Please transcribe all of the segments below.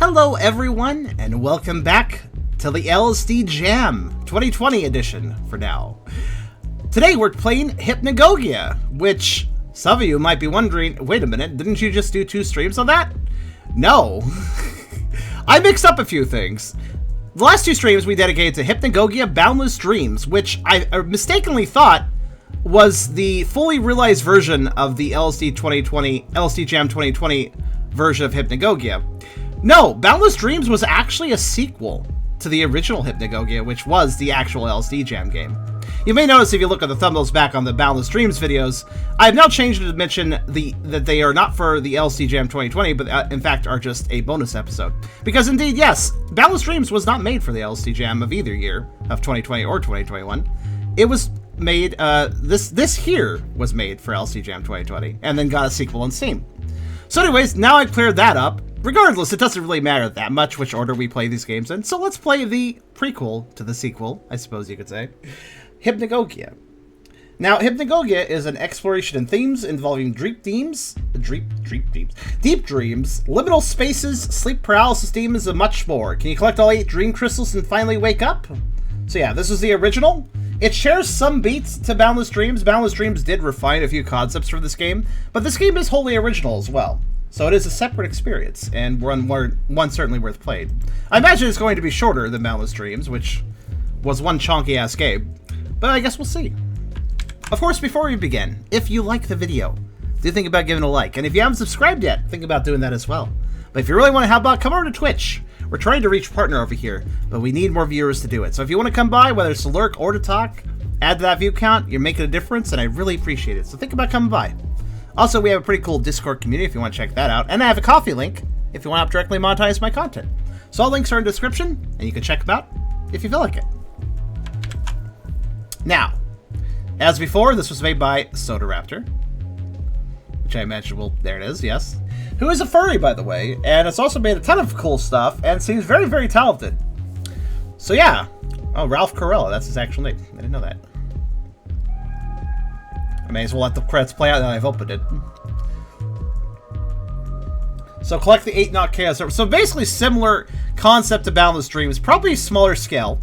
Hello everyone, and welcome back to the LSDJAM 2020 edition for now. Today we're playing Hypnagogia, which some of you might be wondering, wait a minute, didn't you just do 2 streams on that? No. I mixed up a few things. The last 2 streams we dedicated to Hypnagogia Boundless Dreams, which I mistakenly thought was the fully realized version of the LSDJAM 2020 version of Hypnagogia. No, Boundless Dreams was actually a sequel to the original Hypnagogia, which was the actual LSDJAM game. You may notice if you look at the thumbnails back on the Boundless Dreams videos, I have now changed it to mention that they are not for the LSDJAM 2020, but in fact are just a bonus episode. Because indeed, yes, Boundless Dreams was not made for the LSDJAM of either year, of 2020 or 2021. It was made, this here was made for LSDJAM 2020, and then got a sequel on Steam. So anyways, now I cleared that up. Regardless, it doesn't really matter that much which order we play these games in, so let's play the prequel to the sequel, I suppose you could say. Hypnagogia. Now, Hypnagogia is an exploration in themes involving deep dreams, liminal spaces, sleep paralysis demons, and much more. Can you collect all 8 dream crystals and finally wake up? So yeah, this is the original. It shares some beats to Boundless Dreams. Boundless Dreams did refine a few concepts for this game, but this game is wholly original as well. So it is a separate experience, and one certainly worth played. I imagine it's going to be shorter than Boundless Dreams, which was one chonky-ass game, but I guess we'll see. Of course, before we begin, if you like the video, do think about giving a like, and if you haven't subscribed yet, think about doing that as well. But if you really want to help out, come over to Twitch. We're trying to reach a partner over here, but we need more viewers to do it. So if you want to come by, whether it's to lurk or to talk, add to that view count, you're making a difference, and I really appreciate it. So think about coming by. Also, we have a pretty cool Discord community if you want to check that out, and I have a Coffee link if you want to help directly monetize my content. So all links are in the description, and you can check them out if you feel like it. Now, as before, this was made by Soda Raptor, which I imagine will, there it is, yes, who is a furry, by the way, and it's also made a ton of cool stuff, and seems very, very talented. So yeah, oh, Ralph Corella, that's his actual name. I didn't know that. I may as well let the credits play out now I've opened it. So collect the 8 Not Chaos. So basically similar concept to Boundless Dreams, probably smaller scale.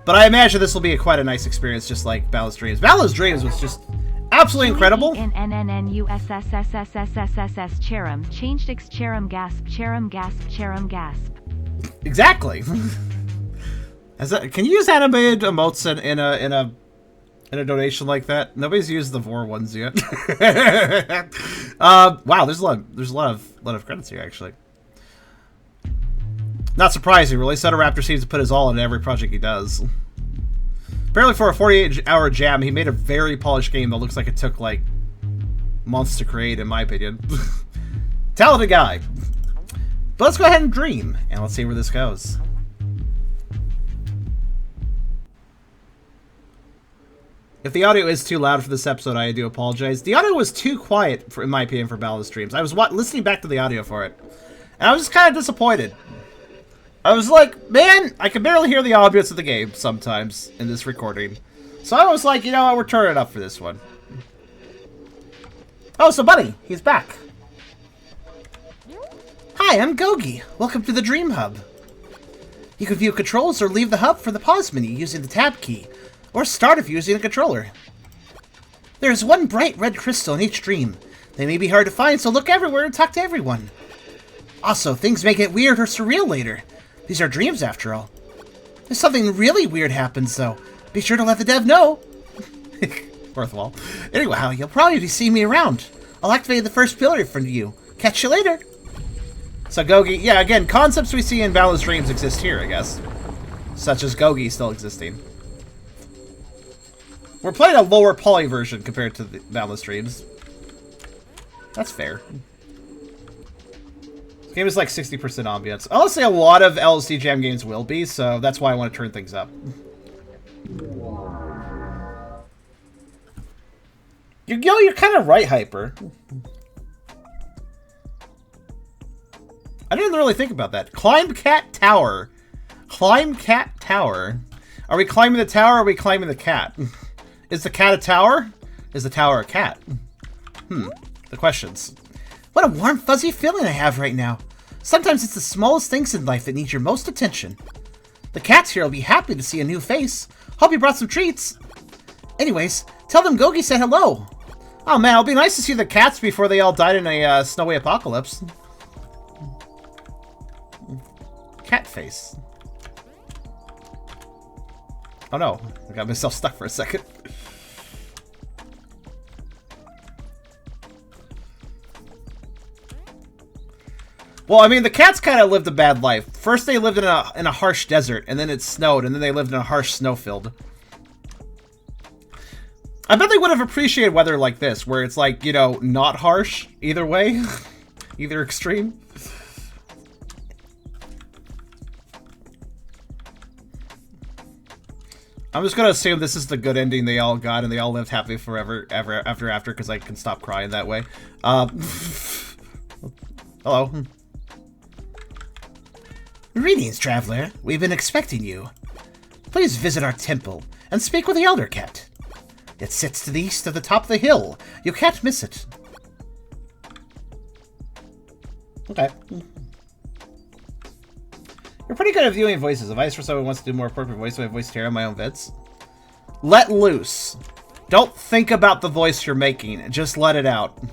But I imagine this will be quite a nice experience, just like Boundless Dreams. Boundless Dreams was just absolutely incredible. Cherum changed x cherum gasp gasp. Exactly. Can you use animated emotes in a donation like that? Nobody's used the Vor ones yet. Wow, there's a lot of credits here actually. Not surprising, really. Soda Raptor seems to put his all in every project he does. Apparently for a 48-hour jam, he made a very polished game that looks like it took, like, months to create, in my opinion. Talented guy. But let's go ahead and dream, and let's see where this goes. If the audio is too loud for this episode, I do apologize. The audio was too quiet, in my opinion, for Boundless Dreams. I was listening back to the audio for it, and I was just kind of disappointed. I was like, man, I can barely hear the ambience of the game sometimes in this recording. So I was like, you know what, we're turning it up for this one. Oh, so Bunny, he's back. Hi, I'm Gogi. Welcome to the Dream Hub. You can view controls or leave the hub for the pause menu using the tab key, or start if using a controller. There is one bright red crystal in each dream. They may be hard to find, so look everywhere and talk to everyone. Also, things may get weird or surreal later. These are dreams, after all. If something really weird happens, though, be sure to let the dev know. Worthwhile. Anyway, you'll probably see me around. I'll activate the first pillar for you. Catch you later. So Gogi, yeah, again, concepts we see in Boundless Dreams exist here, I guess. Such as Gogi still existing. We're playing a lower poly version compared to the Boundless Dreams. That's fair. This game is like 60% ambience. Honestly, a lot of LSDJAM games will be, so that's why I want to turn things up. You're kind of right, Hyper. I didn't really think about that. Climb Cat Tower. Climb Cat Tower. Are we climbing the tower or are we climbing the cat? Is the cat a tower? Is the tower a cat? The questions. What a warm, fuzzy feeling I have right now. Sometimes it's the smallest things in life that need your most attention. The cats here will be happy to see a new face. Hope you brought some treats. Anyways, tell them Gogi said hello. Oh man, it'll be nice to see the cats before they all died in a snowy apocalypse. Cat face. Oh no, I got myself stuck for a second. Well, I mean, the cats kind of lived a bad life. First they lived in a harsh desert, and then it snowed, and then they lived in a harsh snowfield. I bet they would have appreciated weather like this, where it's like, you know, not harsh either way. Either extreme. I'm just gonna assume this is the good ending they all got, and they all lived happy forever, ever after, because I can stop crying that way. Hello. Greetings, traveler. We've been expecting you. Please visit our temple and speak with the Elder Cat. It sits to the east of the top of the hill. You can't miss it. Okay. You're pretty good at viewing voices. Advice for someone who wants to do more appropriate voice, so I voice Tara in my own vids. Let loose. Don't think about the voice you're making. Just let it out.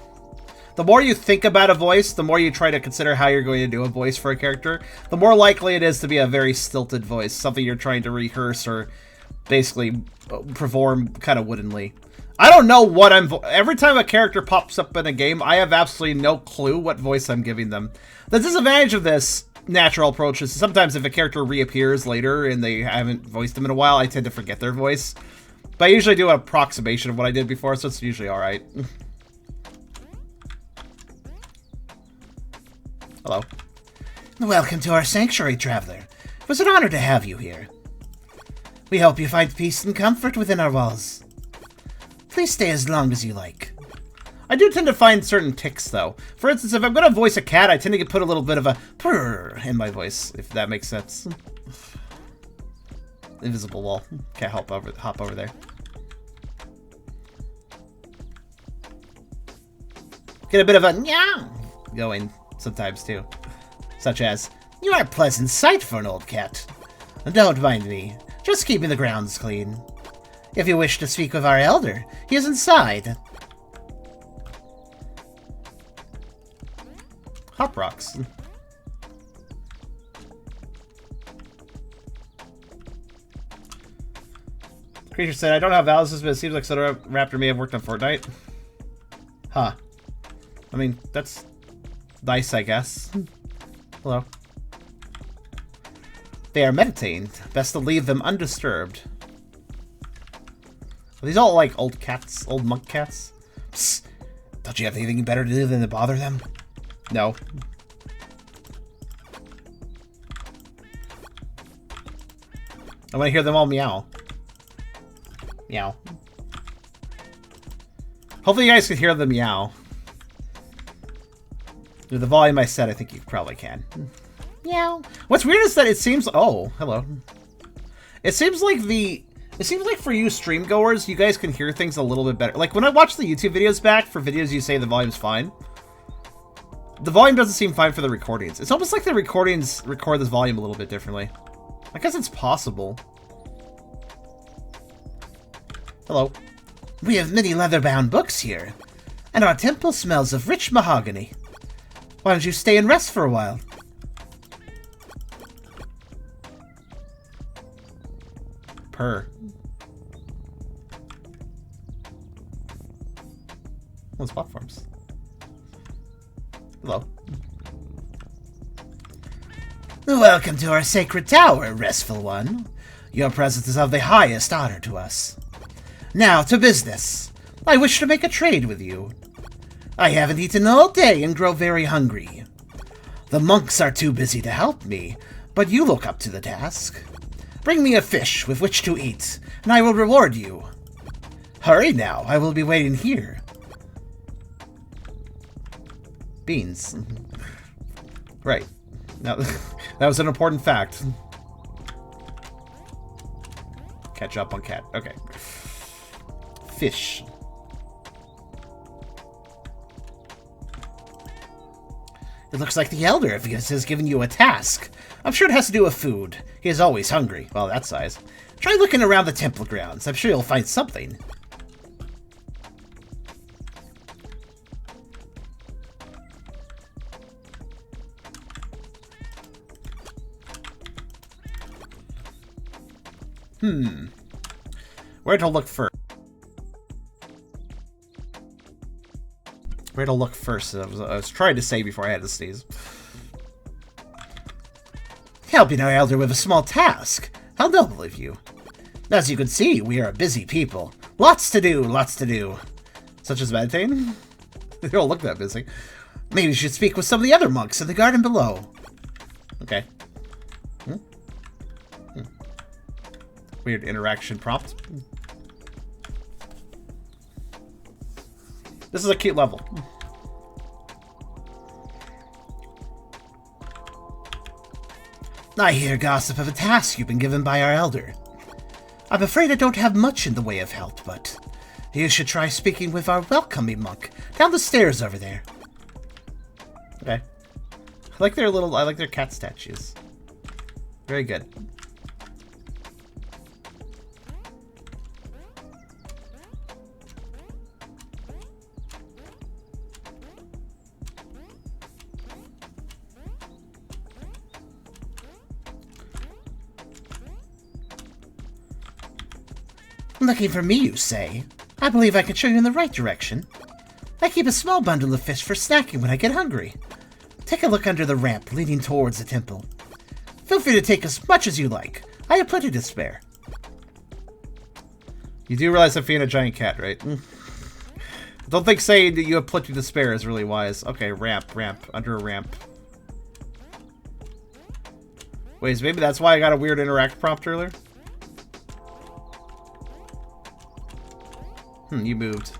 The more you think about a voice, the more you try to consider how you're going to do a voice for a character, the more likely it is to be a very stilted voice, something you're trying to rehearse or basically perform kind of woodenly. I don't know what every time a character pops up in a game, I have absolutely no clue what voice I'm giving them. The disadvantage of this natural approach is sometimes if a character reappears later and they haven't voiced them in a while, I tend to forget their voice. But I usually do an approximation of what I did before, so it's usually alright. Hello. Welcome to our sanctuary, traveler. It was an honor to have you here. We hope you find peace and comfort within our walls. Please stay as long as you like. I do tend to find certain tics, though. For instance, if I'm going to voice a cat, I tend to put a little bit of a purr in my voice, if that makes sense. Invisible wall. Can't hop over there. Get a bit of a meow going sometimes, too. Such as, you are a pleasant sight for an old cat. Don't mind me. Just keeping the grounds clean. If you wish to speak with our elder, he is inside. Hop rocks. Creature said, I don't have Alice's, but it seems like Soda Raptor may have worked on Fortnite. Huh. I mean, that's nice, I guess. Hello. They are meditating. Best to leave them undisturbed. Are these all like old cats? Old monk cats? Psst. Don't you have anything better to do than to bother them? No. I want to hear them all meow. Meow. Hopefully you guys can hear the meow. With the volume I set, I think you probably can. Meow. What's weird is that it seems... Oh, hello. It seems like for you stream goers, you guys can hear things a little bit better. Like when I watch the YouTube videos back for videos you say the volume's fine, the volume doesn't seem fine for the recordings. It's almost like the recordings record this volume a little bit differently. I guess it's possible. Hello. We have many leather-bound books here, and our temple smells of rich mahogany. Why don't you stay and rest for a while? Purr. Those platforms. Hello. Welcome to our sacred tower, restful one. Your presence is of the highest honor to us. Now to business. I wish to make a trade with you. I haven't eaten all day and grow very hungry. The monks are too busy to help me, but you look up to the task. Bring me a fish with which to eat, and I will reward you. Hurry now, I will be waiting here. Beans. Right. Now, that was an important fact. Catch up on cat. Okay. Fish. It looks like the Elder has given you a task. I'm sure it has to do with food. He is always hungry. Well, that size. Try looking around the temple grounds. I'm sure you'll find something. Where to look first? Where to look first? I was trying to say before I had to sneeze. Helping our Elder with a small task. How noble of you. As you can see, we are a busy people. Lots to do, lots to do. Such as meditating? They don't look that busy. Maybe you should speak with some of the other monks in the garden below. Okay. Weird interaction prompt. This is a cute level. I hear gossip of a task you've been given by our Elder. I'm afraid I don't have much in the way of help, but you should try speaking with our welcoming monk down the stairs over there. Okay. I like their cat statues. Very good. Looking for me, you say? I believe I can show you in the right direction. I keep a small bundle of fish for snacking when I get hungry. Take a look under the ramp leading towards the temple. Feel free to take as much as you like. I have plenty to spare. You do realize I'm feeding a giant cat, right? Don't think saying that you have plenty to spare is really wise. Okay, ramp, under a ramp. Wait, so maybe that's why I got a weird interact prompt earlier? You moved.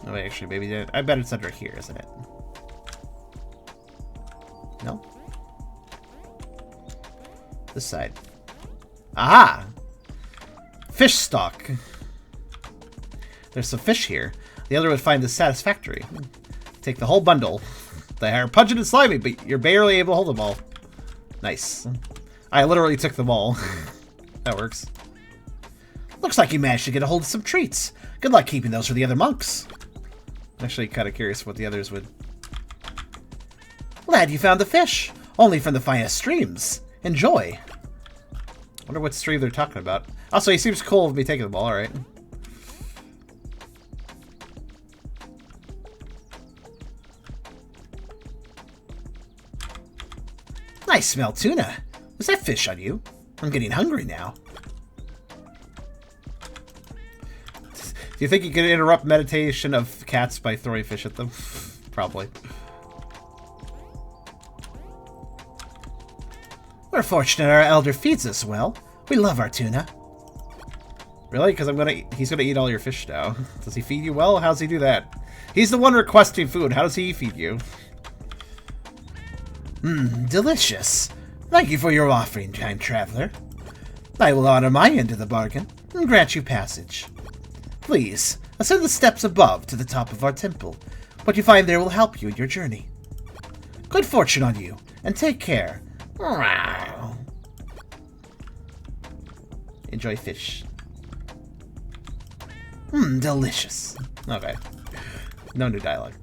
Oh, wait, actually, maybe I bet it's under here, isn't it? No? This side. Aha! Fish stock. There's some fish here. The other would find this satisfactory. Take the whole bundle. They are pungent and slimy, but you're barely able to hold them all. Nice. I literally took them all. That works. Looks like you managed to get a hold of some treats. Good luck keeping those for the other monks. I'm actually kind of curious what the others would... Glad you found the fish. Only from the finest streams. Enjoy. Wonder what stream they're talking about. Also, he seems cool with me taking them all, alright. I smell tuna. Was that fish on you? I'm getting hungry now. Do you think you could interrupt meditation of cats by throwing fish at them? Probably. We're fortunate our Elder feeds us well. We love our tuna. Really? Because he's gonna eat all your fish now. Does he feed you well? How does he do that? He's the one requesting food. How does he feed you? Delicious. Thank you for your offering, kind traveler. I will honor my end of the bargain and grant you passage. Please, ascend the steps above to the top of our temple. What you find there will help you in your journey. Good fortune on you, and take care. Enjoy fish. Delicious. Okay. No new dialogue.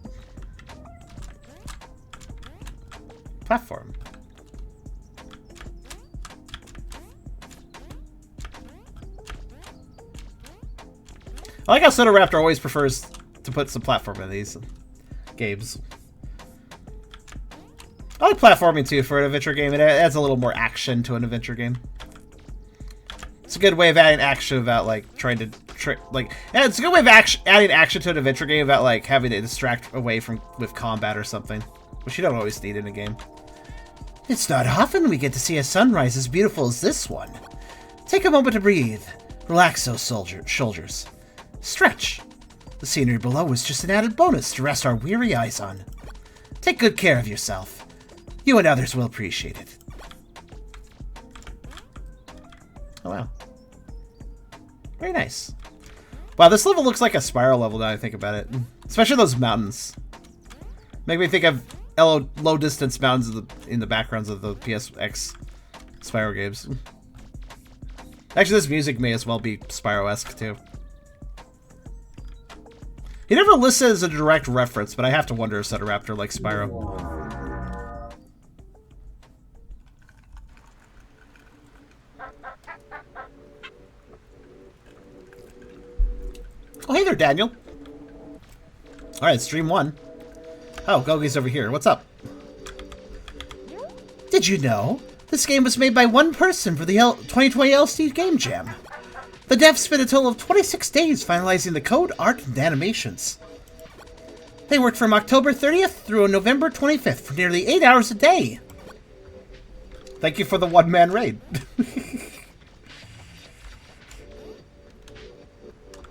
Platform. I like how Soda Raptor always prefers to put some platform in these games. I like platforming too for an adventure game. It adds a little more action to an adventure game. It's a good way of adding action without like trying to it's a good way of adding action to an adventure game without like having to distract away from with combat or something, which you don't always need in a game. It's not often we get to see a sunrise as beautiful as this one. Take a moment to breathe. Relax those shoulders. Stretch. The scenery below is just an added bonus to rest our weary eyes on. Take good care of yourself. You and others will appreciate it. Oh, wow. Very nice. Wow, this level looks like a spiral level now I think about it. Especially those mountains. Make me think of low distance bounds in the backgrounds of the PSX Spyro games. Actually, this music may as well be Spyro-esque too. He never listed as a direct reference, but I have to wonder if Raptor like Spyro. Oh, hey there, Daniel. Alright, stream 1. Oh, Gogi's over here. What's up? Did you know? This game was made by one person for the 2020 LSDJAM. The devs spent a total of 26 days finalizing the code, art, and animations. They worked from October 30th through November 25th for nearly 8 hours a day. Thank you for the one-man raid.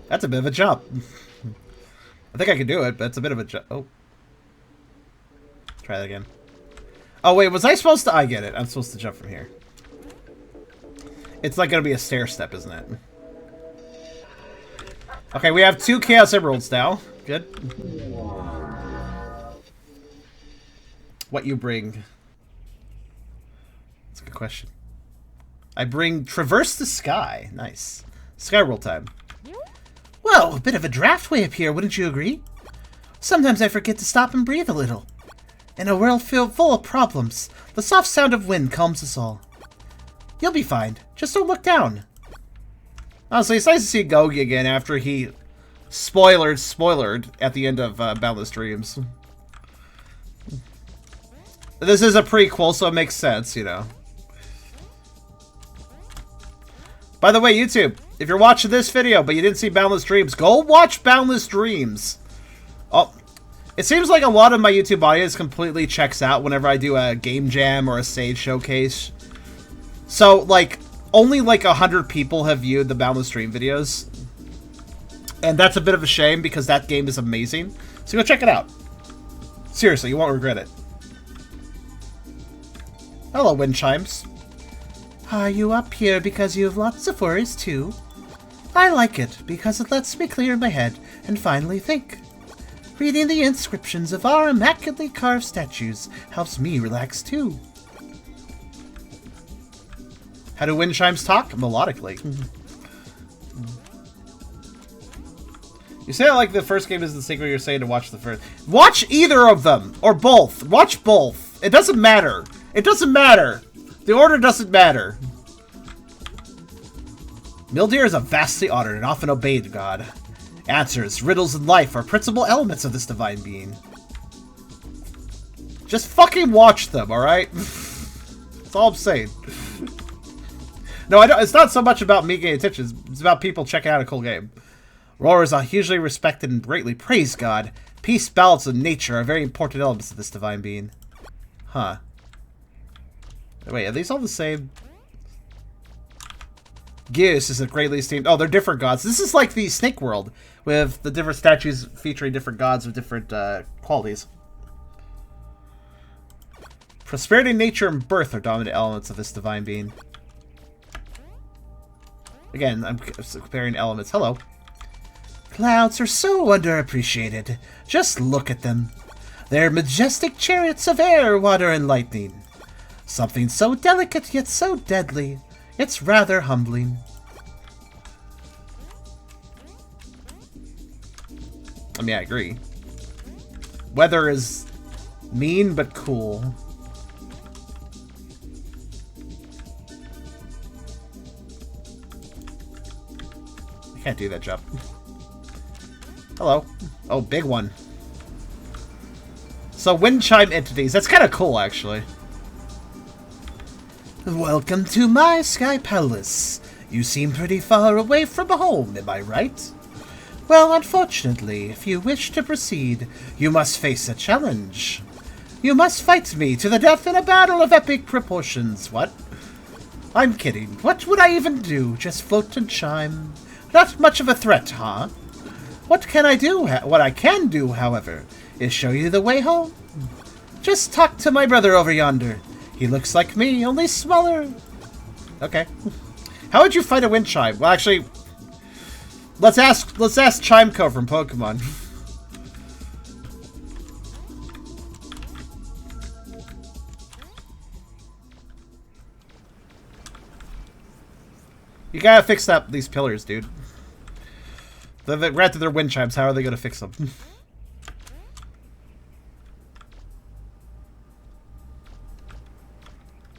That's a bit of a jump. I think I can do it, but it's a bit of a jump. Oh. Try that again. Oh, wait, was I supposed to... I get it. I'm supposed to jump from here. It's like going to be a stair step, isn't it? Okay, we have 2 Chaos Emeralds now. Good. What you bring? That's a good question. I bring Traverse the Sky. Nice. Skyworld time. Whoa, a bit of a draft way up here, wouldn't you agree? Sometimes I forget to stop and breathe a little. In a world full of problems, the soft sound of wind calms us all. You'll be fine. Just don't look down. Honestly, it's nice to see Gogi again after he spoilered at the end of Boundless Dreams. This is a prequel, so it makes sense, you know. By the way, YouTube, if you're watching this video but you didn't see Boundless Dreams, go watch Boundless Dreams. Oh, it seems like a lot of my YouTube audience completely checks out whenever I do a game jam or a stage showcase. So, like, only like 100 people have viewed the Boundless Dream videos. And that's a bit of a shame because that game is amazing. So go check it out. Seriously, you won't regret it. Hello, wind chimes. Are you up here because you have lots of worries too? I like it because it lets me clear my head and finally think. Reading the inscriptions of our immaculately carved statues helps me relax too. How do wind chimes talk? Melodically. You say it like the first game is the sequel, you're saying to watch the first. Watch either of them! Or both! Watch both! It doesn't matter! It doesn't matter! The order doesn't matter. Mildir is a vastly honored and often obeyed god. Answers, riddles, and life are principal elements of this divine being. Just fucking watch them, alright? That's all I'm saying. No, I don't, it's not so much about me getting attention, it's about people checking out a cool game. Roars are hugely respected and greatly praised god. Peace, balance, and nature are very important elements of this divine being. Huh. Wait, are these all the same? Geus is a greatly esteemed... Oh, they're different gods. This is like the Snake World, with the different statues featuring different gods with different qualities. Prosperity, nature, and birth are dominant elements of this divine being. Again, I'm comparing elements. Hello. Clouds are so underappreciated. Just look at them. They're majestic chariots of air, water, and lightning. Something so delicate yet so deadly. It's rather humbling. I mean, I agree. Weather is mean but cool. I can't do that jump. Hello. Oh, big one. So, wind chime entities. That's kind of cool, actually. Welcome to my Sky Palace. You seem pretty far away from home, am I right? Well, unfortunately, if you wish to proceed, you must face a challenge. You must fight me to the death in a battle of epic proportions. What? I'm kidding. What would I even do? Just float and chime? Not much of a threat, huh? What can I do? What I can do, however, is show you the way home. Just talk to my brother over yonder. He looks like me, only smaller. Okay. How would you fight a wind chime? Well, actually, let's ask Chimeco from Pokemon. You gotta fix up these pillars, dude. Granted, they're wind chimes. How are they gonna fix them?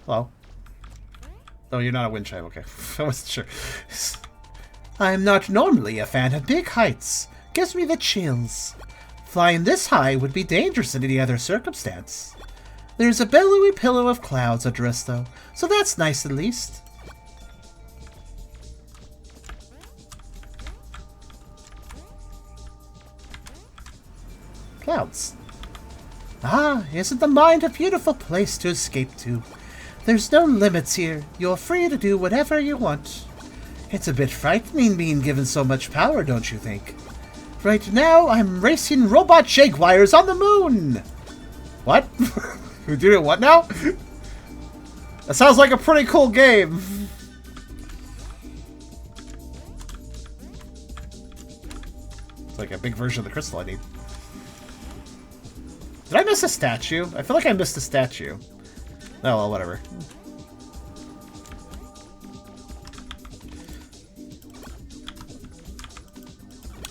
Hello? Oh, you're not a wind chime. Okay. I wasn't sure. I'm not normally a fan of big heights. Gives me the chills. Flying this high would be dangerous in any other circumstance. There's a billowy pillow of clouds under us, though, so that's nice at least. Clouds. Ah, isn't the mind a beautiful place to escape to? There's no limits here. You're free to do whatever you want. It's a bit frightening being given so much power, don't you think? Right now, I'm racing robot jaguars on the moon! What? We're doing what now? That sounds like a pretty cool game. It's like a big version of the crystal I need. Did I miss a statue? I feel like I missed a statue. Oh, well, whatever.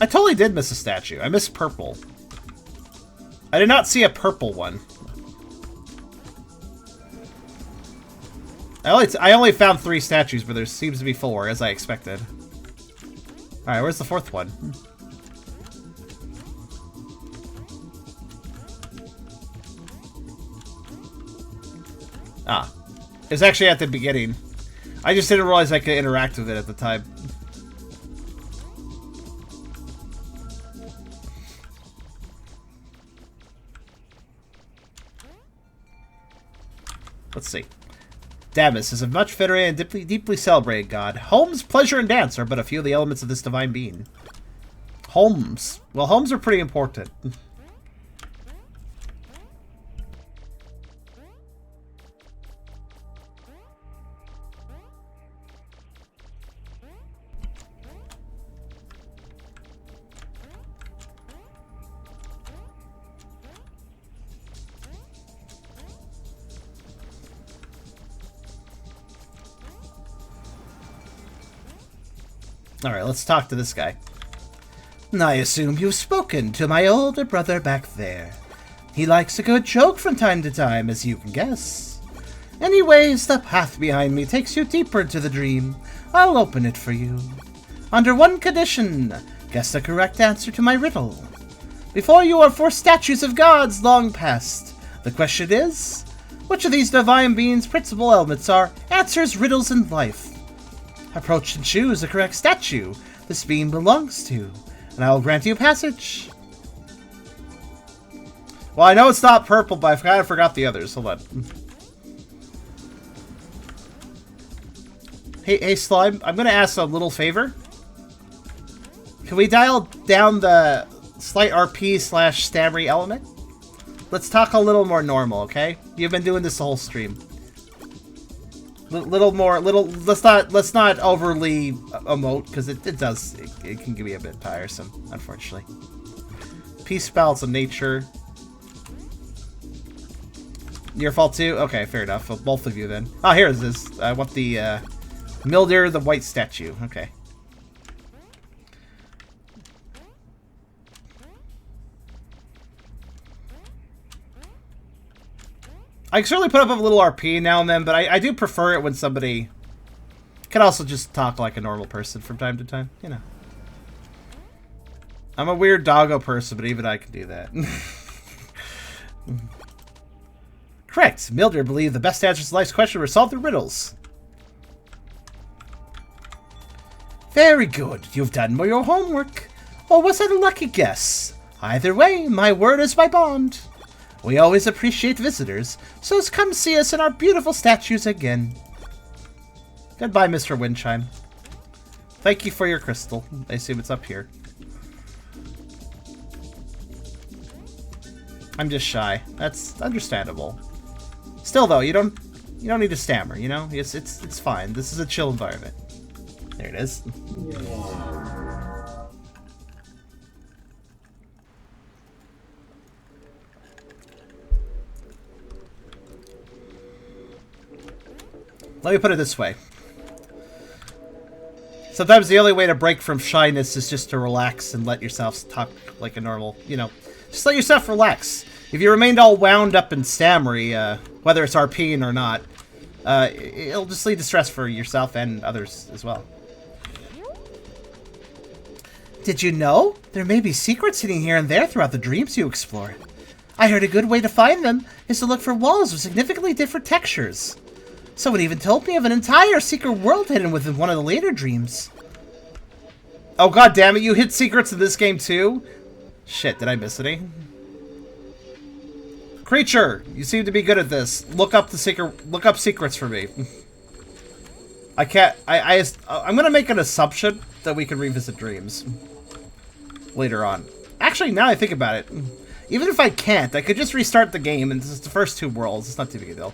I totally did miss a statue. I missed purple. I did not see a purple one. I only found 3 statues, but there seems to be 4, as I expected. Alright, where's the 4th one? Ah. It was actually at the beginning. I just didn't realize I could interact with it at the time. Let's see. Damus is a much venerated and deeply celebrated god. Homes, pleasure, and dance are but a few of the elements of this divine being. Homes. Well, homes are pretty important. Alright, let's talk to this guy. I assume you've spoken to my older brother back there. He likes a good joke from time to time, as you can guess. Anyways, the path behind me takes you deeper into the dream. I'll open it for you. Under one condition, guess the correct answer to my riddle. Before you are 4 statues of gods long past. The question is, which of these divine beings' principal elements are answers, riddles, and life? Approach and choose the correct statue this being belongs to, and I will grant you passage. Well, I know it's not purple, but I kind of forgot the others. Hold on. Hey, Slime, I'm going to ask a little favor. Can we dial down the slight RP/stammery element? Let's talk a little more normal, okay? You've been doing this the whole stream. Let's not overly emote, because it can be a bit tiresome, unfortunately. Peace, balance, and nature. Your fault too? Okay, fair enough. Well, both of you then. Oh, here it is. I want the Milder, the white statue. Okay. I can certainly put up a little RP now and then, but I do prefer it when somebody can also just talk like a normal person from time to time, you know. I'm a weird doggo person, but even I can do that. Correct. Milder believed the best answers to life's question were solved through riddles. Very good. You've done your homework. Or was that a lucky guess? Either way, my word is my bond. We always appreciate visitors, so come see us in our beautiful statues again. Goodbye, Mr. Windchime. Thank you for your crystal. I assume it's up here. I'm just shy. That's understandable. Still, though, you don't need to stammer. You know, it's fine. This is a chill environment. There it is. Let me put it this way. Sometimes the only way to break from shyness is just to relax and let yourself talk like a normal, you know, just let yourself relax. If you remained all wound up and stammery, whether it's RPing or not, it'll just lead to stress for yourself and others as well. Did you know? There may be secrets hidden here and there throughout the dreams you explore. I heard a good way to find them is to look for walls with significantly different textures. Someone even told me of an entire secret world hidden within one of the later dreams. Oh god damn it, you hid secrets in this game too? Shit, did I miss any? Creature, you seem to be good at this. Look up secrets for me. I'm gonna make an assumption that we can revisit dreams later on. Actually, now I think about it, even if I can't, I could just restart the game and this is the first 2 worlds. It's not too big a deal.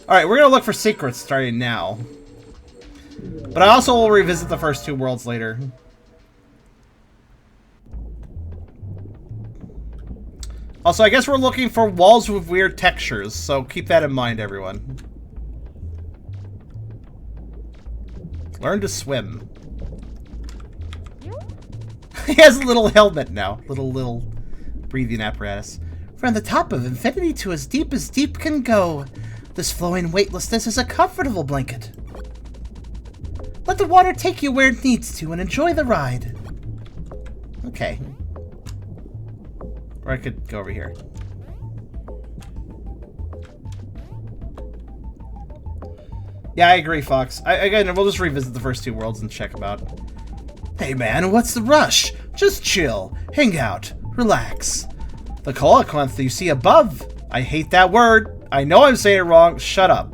Alright, we're gonna look for secrets starting now. But I also will revisit the first 2 worlds later. Also, I guess we're looking for walls with weird textures, so keep that in mind, everyone. Learn to swim. He has a little helmet now. Little breathing apparatus. From the top of infinity to as deep can go. This flowing weightlessness is a comfortable blanket. Let the water take you where it needs to and enjoy the ride. Okay. Or I could go over here. Yeah, I agree, Fox. Again, we'll just revisit the first 2 worlds and check them out. Hey man, what's the rush? Just chill, hang out, relax. The colloquant you see above. I hate that word. I know I'm saying it wrong. Shut up.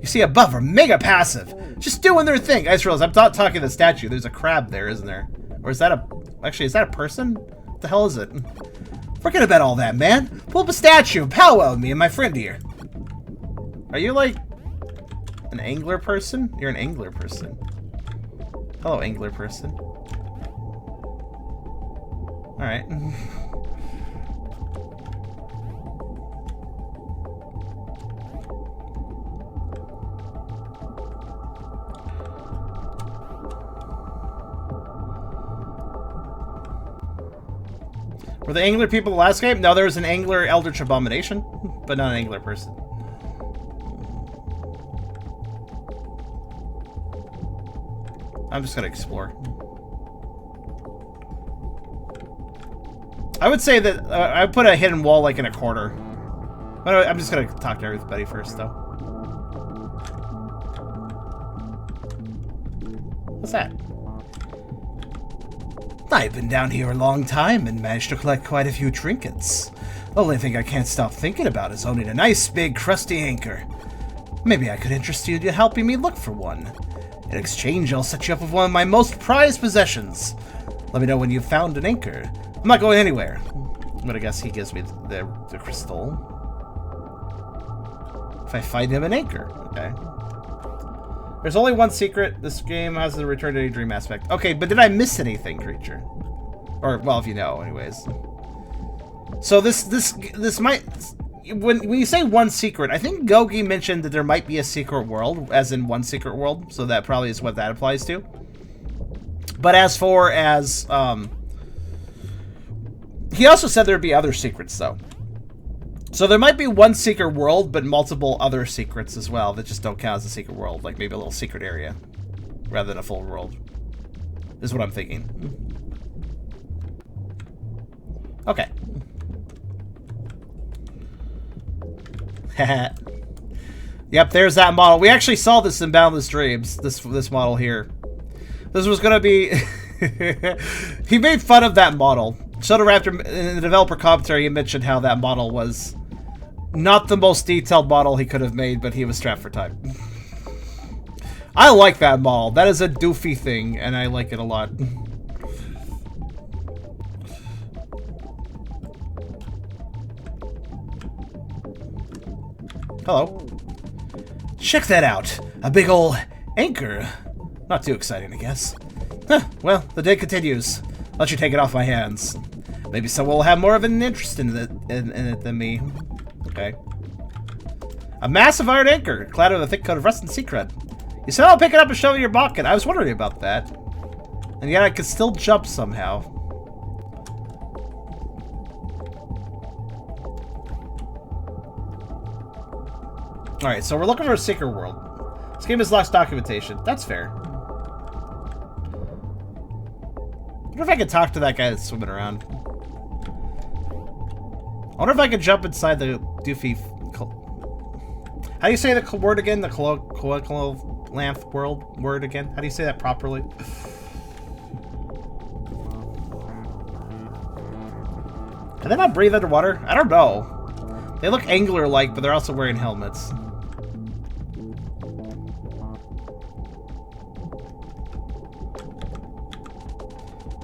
You see above are mega passive. Just doing their thing. I just realized I'm not talking to the statue. There's a crab there, isn't there? Or is that a... Actually, is that a person? What the hell is it? Forget about all that, man. Pull up a statue. Powwow with me and my friend here. Are you like... an angler person? You're an angler person. Hello, angler person. Alright. Were the angler people the last game? No, there was an angler eldritch abomination, but not an angler person. I'm just gonna explore. I would say that I put a hidden wall like in a corner. But I'm just gonna talk to everybody first, though. What's that? I've been down here a long time and managed to collect quite a few trinkets. Only thing I can't stop thinking about is owning a nice, big, crusty anchor. Maybe I could interest you in helping me look for one. In exchange, I'll set you up with one of my most prized possessions. Let me know when you've found an anchor. I'm not going anywhere. But I guess he gives me the crystal. If I find him an anchor. Okay. There's only one secret. This game has the return to any dream aspect. Okay, but did I miss anything, creature? Or, well, if you know, anyways. So this might... When you say one secret, I think Gogi mentioned that there might be a secret world, as in one secret world, so that probably is what that applies to. But as far as, he also said there'd be other secrets, though. So there might be one secret world, but multiple other secrets as well that just don't count as a secret world, like maybe a little secret area, rather than a full world, is what I'm thinking. Okay. Yep, there's that model. We actually saw this in Boundless Dreams, this model here. This was gonna be... He made fun of that model. Sotoraptor, in the developer commentary, he mentioned how that model was not the most detailed model he could have made, but he was strapped for time. I like that model. That is a doofy thing, and I like it a lot. Hello. Check that out. A big ol' anchor. Not too exciting, I guess. Huh, well, the day continues. Let you take it off my hands. Maybe someone will have more of an interest in it than me. Okay. A massive iron anchor, clad with a thick coat of rust and sea crud. You said I'll pick it up and shove it in your pocket. I was wondering about that. And yet I could still jump somehow. Alright, so we're looking for a secret world. This game has lost documentation. That's fair. I wonder if I could talk to that guy that's swimming around. I wonder if I could jump inside the doofy... How do you say the word again? The colloquial lamp world word again? How do you say that properly? Can they not breathe underwater? I don't know. They look angler-like, but they're also wearing helmets.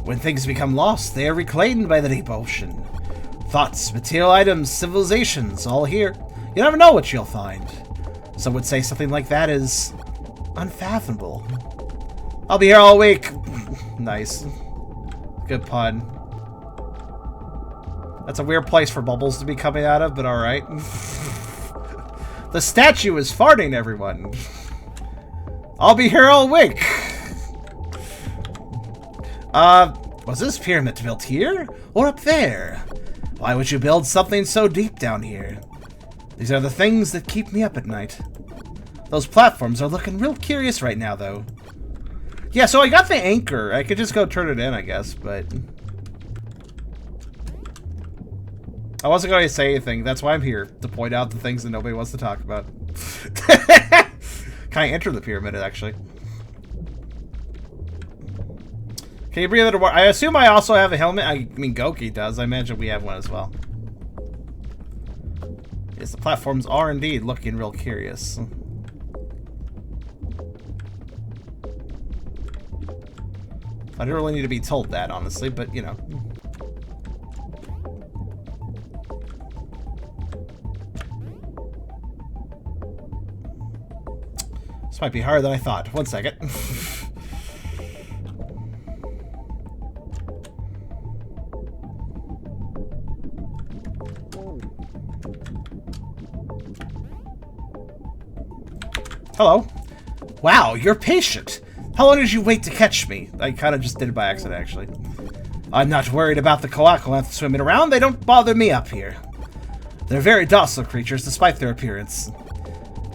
When things become lost, they are reclaimed by the deep ocean. Thoughts, material items, civilizations, all here. You never know what you'll find. Some would say something like that is unfathomable. I'll be here all week. Nice. Good pun. That's a weird place for bubbles to be coming out of, but alright. The statue is farting, everyone. I'll be here all week. Was this pyramid built here? Or up there? Why would you build something so deep down here? These are the things that keep me up at night. Those platforms are looking real curious right now, though. Yeah, so I got the anchor. I could just go turn it in, I guess, but... I wasn't going to say anything. That's why I'm here, to point out the things that nobody wants to talk about. Can I enter the pyramid, actually? Can you breathe underwater? I assume I also have a helmet. I mean, Goki does. I imagine we have one as well. Yes, the platforms are indeed looking real curious. I don't really need to be told that, honestly, but, you know. This might be harder than I thought. One second. Hello. Wow, you're patient. How long did you wait to catch me? I kind of just did it by accident, actually. I'm not worried about the coacalanth swimming around. They don't bother me up here. They're very docile creatures, despite their appearance.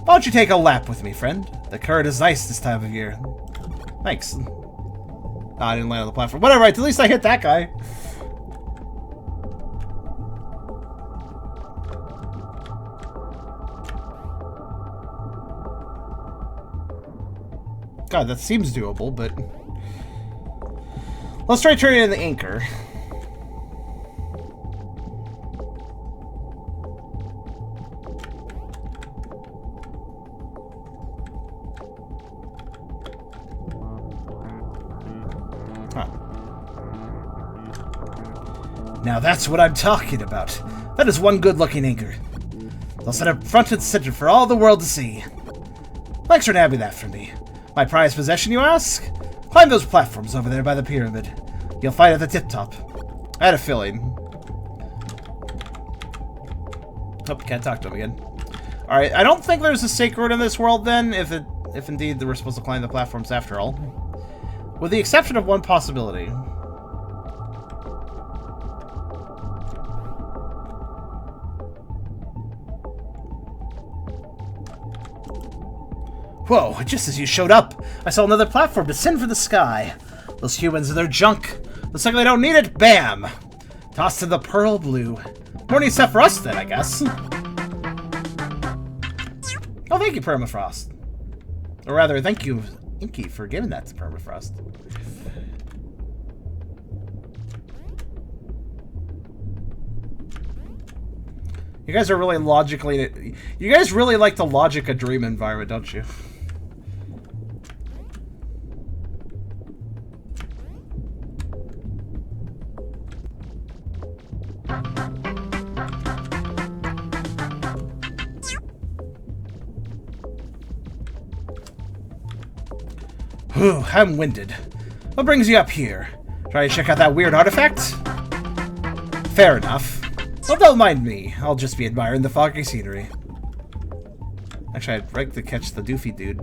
Why don't you take a lap with me, friend? The current is nice this time of year. Thanks. Oh, I didn't land on the platform. Whatever, at least I hit that guy. God, that seems doable, but... Let's try turning in the anchor. Huh. Now that's what I'm talking about. That is one good-looking anchor. They'll set up front and center for all the world to see. Thanks for nabbing that for me. My prized possession, you ask? Climb those platforms over there by the pyramid. You'll find it at the tip-top. I had a feeling. Oh, can't talk to him again. Alright, I don't think there's a sacred in this world then, if indeed we're supposed to climb the platforms after all. With the exception of one possibility. Whoa, just as you showed up, I saw another platform descend from the sky. Those humans and their junk. Looks like they don't need it. Bam! Tossed in the pearl blue. Morning set for us then, I guess. Oh, thank you, Permafrost. Or rather, thank you, Inky, for giving that to Permafrost. You guys are really logically... You guys really like the logic of dream environment, don't you? Whew, I'm winded. What brings you up here? Try to check out that weird artifact? Fair enough. Well, don't mind me. I'll just be admiring the foggy scenery. Actually, I'd like to catch the doofy dude.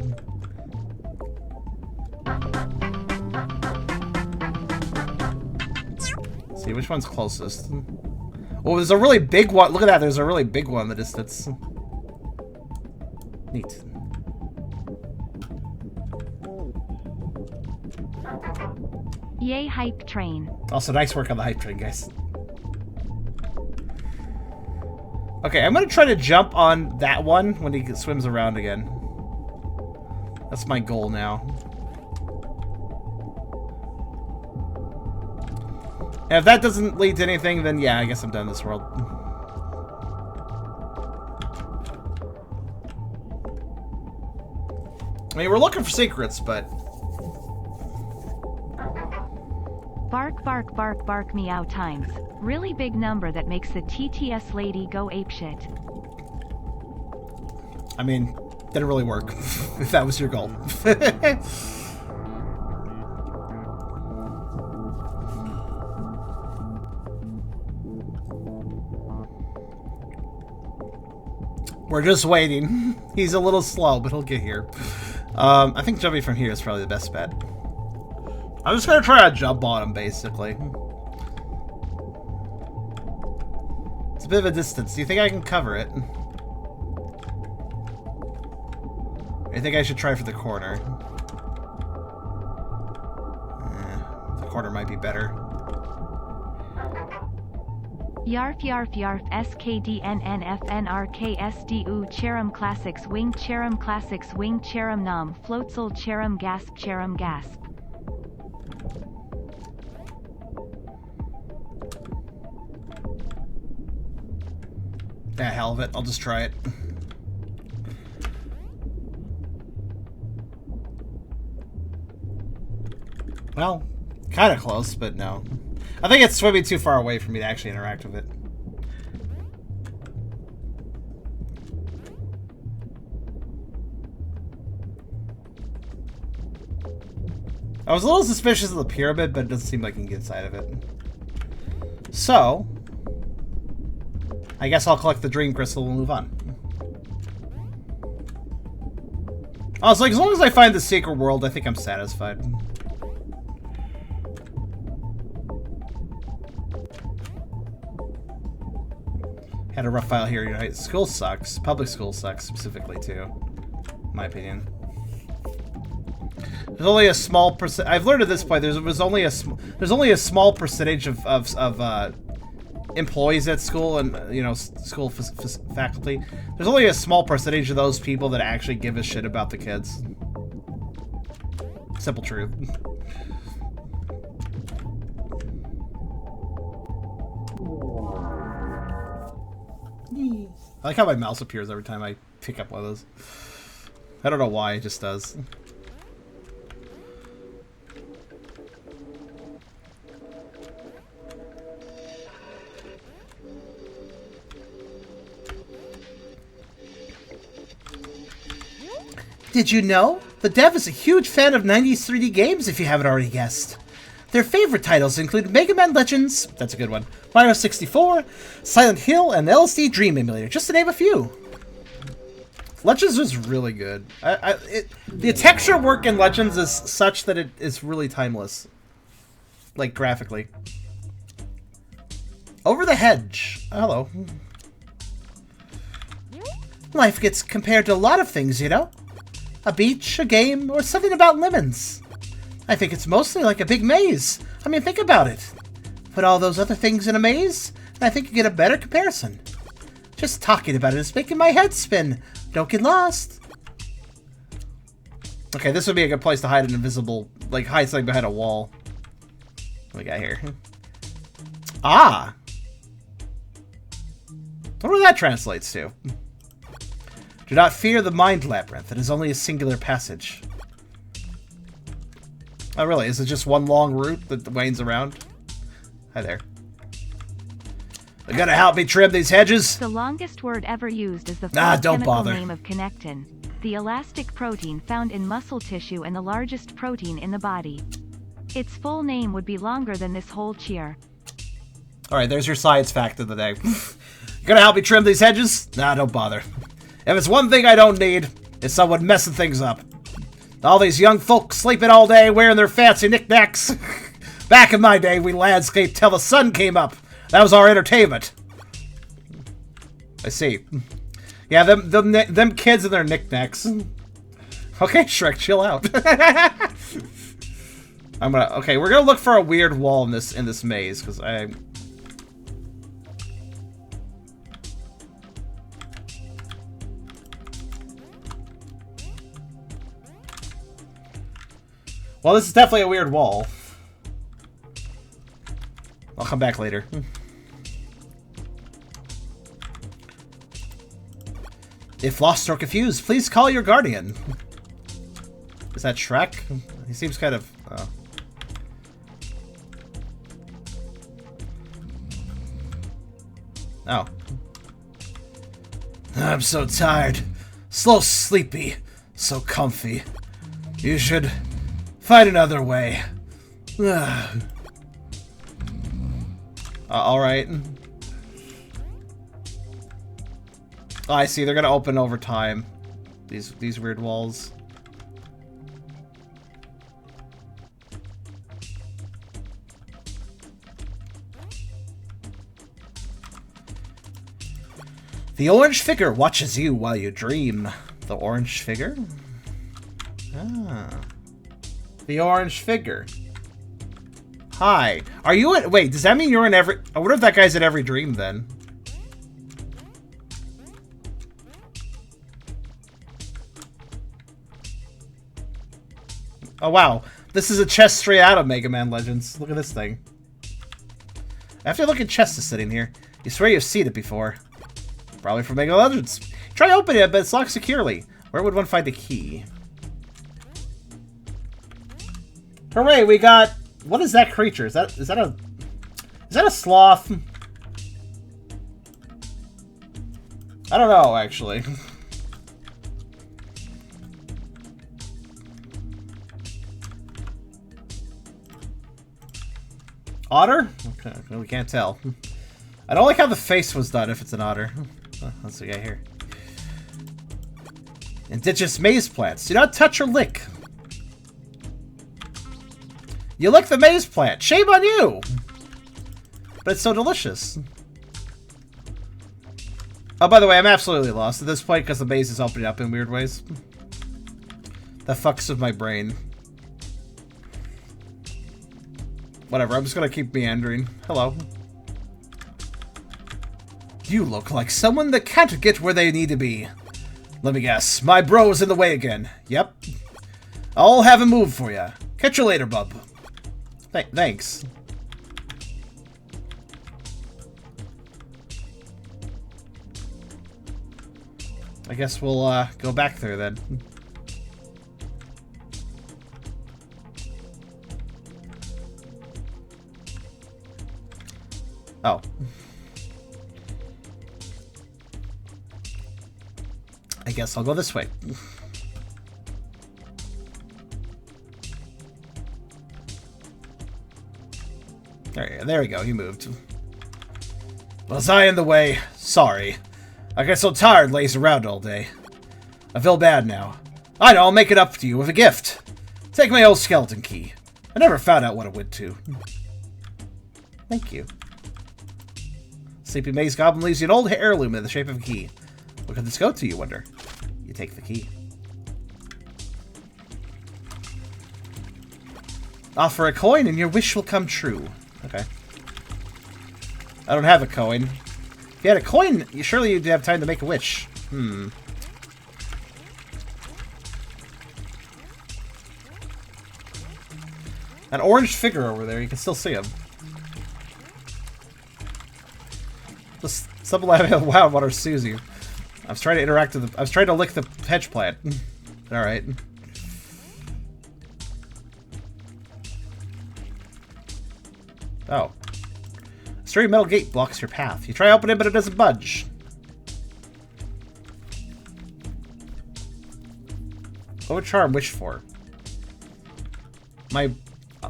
see, which one's closest? Oh, there's a really big one. Look at that. There's a really big one in the distance. Neat. Yay, hype train. Also, nice work on the hype train, guys. Okay, I'm gonna try to jump on that one when he swims around again. That's my goal now. And if that doesn't lead to anything, then yeah, I guess I'm done this world. I mean, we're looking for secrets, but... Bark, bark, bark, bark, meow times. Really big number that makes the TTS lady go apeshit. I mean, didn't really work, if that was your goal. We're just waiting. He's a little slow, but he'll get here. I think jumping from here is probably the best bet. I'm just gonna try to jump on him, basically. It's a bit of a distance. Do you think I can cover it? I think I should try for the corner. The corner might be better. Yarf yarf yarf skdnnfnrksdu cherum classics wing cherum nom floatzel cherum gasp. The hell of it, I'll just try it. Well, kind of close, but no. I think it's swimming too far away for me to actually interact with it. I was a little suspicious of the pyramid, but it doesn't seem like I can get inside of it. So, I guess I'll collect the dream crystal and move on. I was like, as long as I find the secret world, I think I'm satisfied. Had a rough file here. You know, school sucks. Public school sucks specifically too, in my opinion. There's only a small percent. I've learned at this point. There's only a small percentage of employees at school and school faculty. There's only a small percentage of those people that actually give a shit about the kids. Simple truth. I like how my mouse appears every time I pick up one of those. I don't know why, it just does. Did you know? The dev is a huge fan of 90s 3D games, if you haven't already guessed. Their favorite titles include Mega Man Legends, that's a good one, Mario 64, Silent Hill, and LSDJAM emulator, just to name a few. Legends was really good. The texture work in Legends is such that it is really timeless. Like, graphically. Over the Hedge. Hello. Life gets compared to a lot of things, you know? A beach, a game, or something about lemons. I think it's mostly like a big maze. I mean, think about it. Put all those other things in a maze, and I think you get a better comparison. Just talking about it is making my head spin. Don't get lost. Okay, this would be a good place to hide an invisible, like hide something behind a wall. What do we got here? Ah! I wonder what that translates to. Do not fear the mind labyrinth. It is only a singular passage. Oh, really? Is it just one long route that winds around? Hi there. You gonna help me trim these hedges? The longest word ever used is the full chemical name of connectin, the elastic protein found in muscle tissue and the largest protein in the body. Its full name would be longer than this whole cheer. Alright, there's your science fact of the day. You gonna help me trim these hedges? Nah, don't bother. If it's one thing I don't need, it's someone messing things up. All these young folks sleeping all day, wearing their fancy knickknacks. Back in my day, we landscaped till the sun came up. That was our entertainment. I see. Yeah, them kids and their knickknacks. Okay, Shrek, chill out. Okay, we're gonna look for a weird wall in this maze, because well, this is definitely a weird wall. I'll come back later. If lost or confused, please call your guardian. Is that Shrek? He seems kind of... Oh. I'm so tired. So sleepy. So comfy. You should find another way. Alright. Oh, I see. They're gonna open over time. These weird walls. The orange figure watches you while you dream. The orange figure? Ah. The orange figure. Hi. Are you in... Wait, does that mean you're in every... I wonder if that guy's in every dream, then. Oh, wow. This is a chest straight out of Mega Man Legends. Look at this thing. After looking chest is sitting here, you swear you've seen it before. Probably from Mega Legends. Try opening it, but it's locked securely. Where would one find the key? Hooray, we got... What is that creature? Is that a sloth? I don't know, actually. Otter? Okay, we can't tell. I don't like how the face was done if it's an otter. Let's see here. Indigenous maize plants. Do not touch or lick. You lick the maize plant. Shame on you! But it's so delicious. Oh, by the way, I'm absolutely lost at this point because the maze is opening up in weird ways. That fucks with my brain. Whatever, I'm just gonna keep meandering. Hello. You look like someone that can't get where they need to be. Let me guess, my bro's in the way again. Yep. I'll have him move for you. Catch you later, bub. Thanks. I guess we'll go back there then. Oh. I guess I'll go this way. There we go, he moved. Was I in the way? Sorry. I get so tired lazing around all day. I feel bad now. I know, I'll make it up to you with a gift. Take my old skeleton key. I never found out what it went to. Thank you. Sleepy Maze Goblin leaves you an old heirloom in the shape of a key. What could this go to, you wonder? You take the key. Offer a coin and your wish will come true. Okay. I don't have a coin. If you had a coin, surely you'd have time to make a wish. Hmm. An orange figure over there, you can still see him. Just something like wow, water soothes you. I was trying to interact with the... I was trying to lick the hedge plant. Alright. Oh. A sturdy metal gate blocks your path. You try opening it, but it doesn't budge. What would Charm wish for? My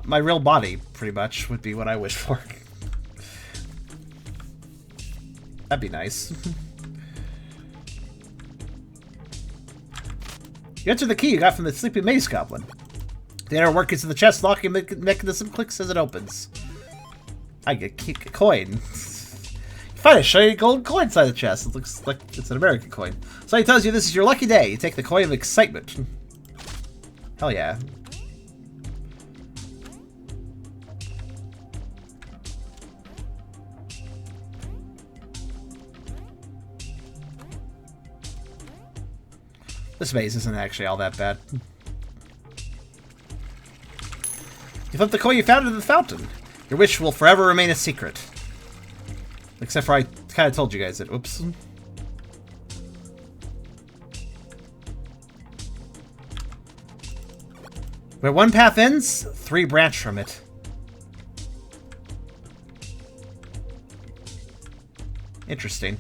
real body, pretty much, would be what I wish for. That'd be nice. You enter the key you got from the Sleepy Maze Goblin. The inner workings of the chest locking mechanism clicks as it opens. I get a coin. Find a shiny gold coin inside the chest. It looks like it's an American coin. So he tells you this is your lucky day. You take the coin of excitement. Hell yeah. This maze isn't actually all that bad. You flip the coin you found into the fountain. Your wish will forever remain a secret. Except for I kind of told you guys it. Oops. Where one path ends, 3 branch from it. Interesting.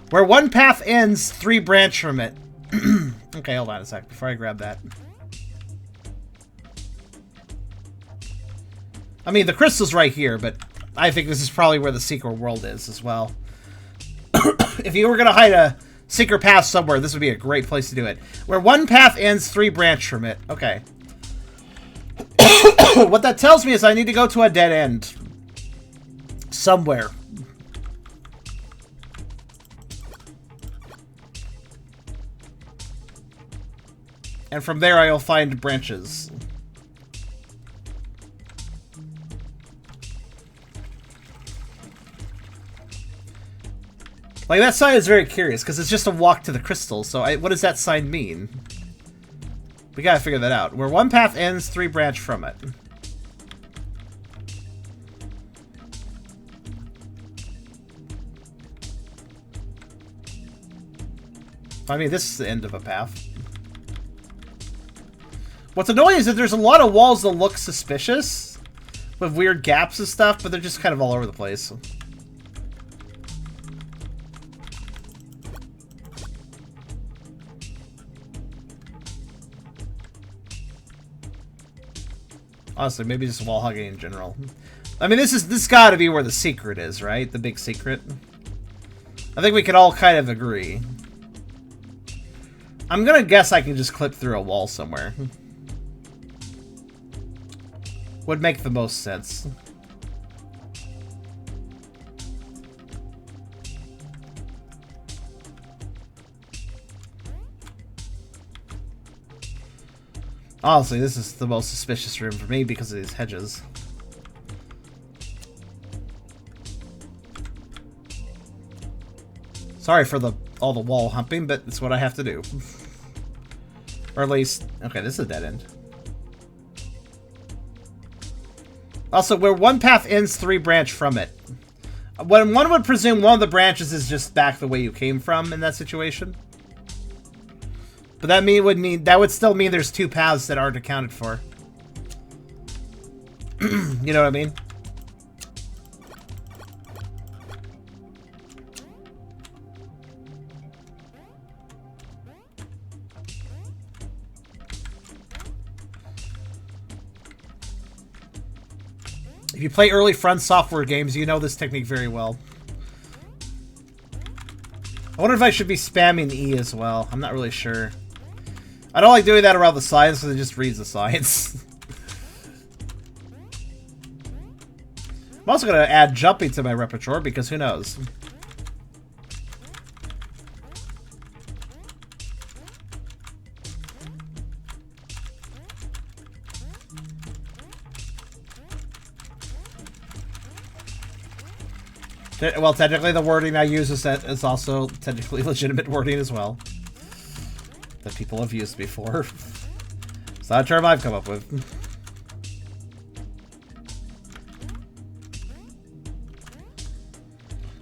Where one path ends, 3 branch from it. Okay, hold on a sec before I grab that. I mean, the crystal's right here, but I think this is probably where the secret world is as well. If you were going to hide a secret path somewhere, this would be a great place to do it. Where one path ends, 3 branch from it. Okay. What that tells me is I need to go to a dead end. Somewhere. And from there I'll find branches. Like, that sign is very curious, because it's just a walk to the crystal, so what does that sign mean? We gotta figure that out. Where one path ends, 3 branch from it. I mean, this is the end of a path. What's annoying is that there's a lot of walls that look suspicious, with weird gaps and stuff, but they're just kind of all over the place. Honestly, maybe just wall hugging in general. I mean, this got to be where the secret is, right? The big secret. I think we can all kind of agree. I'm gonna guess I can just clip through a wall somewhere. Would make the most sense. Honestly, this is the most suspicious room for me because of these hedges. Sorry for all the wall humping, but it's what I have to do. Or at least... Okay, this is a dead end. Also, where one path ends, 3 branch from it. When one would presume one of the branches is just back the way you came from in that situation. But that would still mean there's 2 paths that aren't accounted for. You know what I mean? If you play early Front Software games, you know this technique very well. I wonder if I should be spamming E as well. I'm not really sure. I don't like doing that around the signs because it just reads the signs. I'm also going to add jumping to my repertoire because who knows. Well, technically the wording I use is also technically legitimate wording as well. That people have used before. It's not a term I've come up with.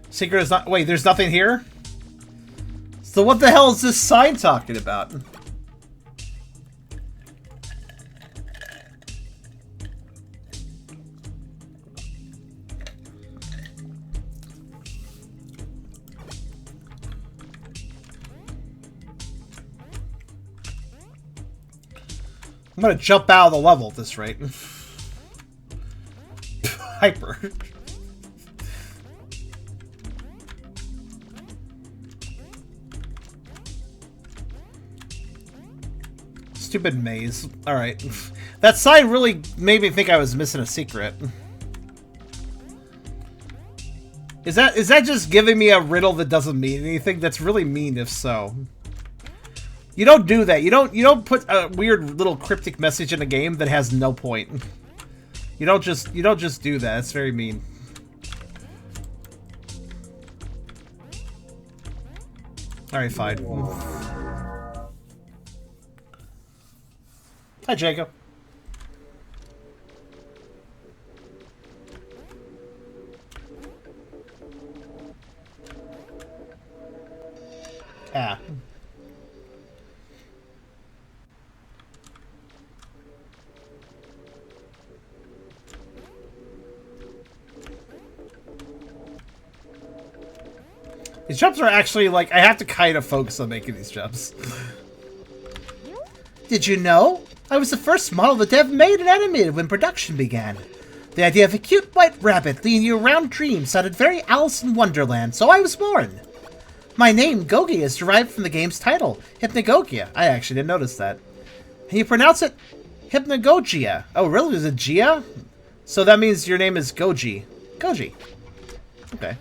Secret is not... Wait, there's nothing here? So what the hell is this sign talking about? I'm gonna jump out of the level at this rate. Hyper. Stupid maze. Alright. That sign really made me think I was missing a secret. Is that just giving me a riddle that doesn't mean anything? That's really mean if so. You don't do that. You don't put a weird little cryptic message in a game that has no point. You don't just do that. It's very mean. Alright, fine. Hi, Jacob. Ah. These jumps are actually, like, I have to kind of focus on making these jumps. Did you know? I was the first model the dev made and animated when production began. The idea of a cute white rabbit leading you around dreams sounded very Alice in Wonderland, so I was born. My name, Gogi, is derived from the game's title, Hypnagogia. I actually didn't notice that. And you pronounce it Hypnagogia. Oh, really? Is it Gia? So that means your name is Goji. Goji. Okay.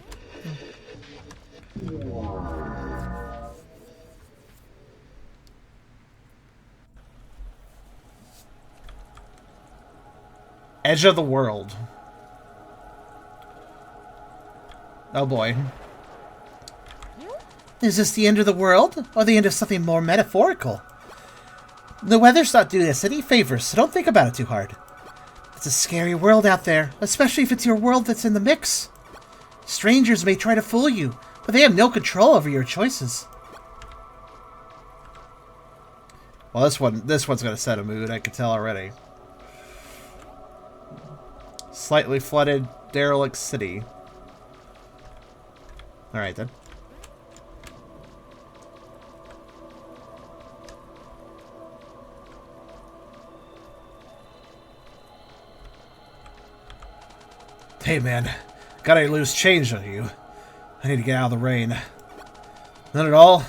Edge of the world. Oh boy. Is this the end of the world? Or the end of something more metaphorical? The weather's not doing us any favors, so don't think about it too hard. It's a scary world out there, especially if it's your world that's in the mix. Strangers may try to fool you, but they have no control over your choices. Well, this one's gonna set a mood, I can tell already. Slightly flooded, derelict city. Alright then. Hey man, got any loose change on you? I need to get out of the rain. None at all?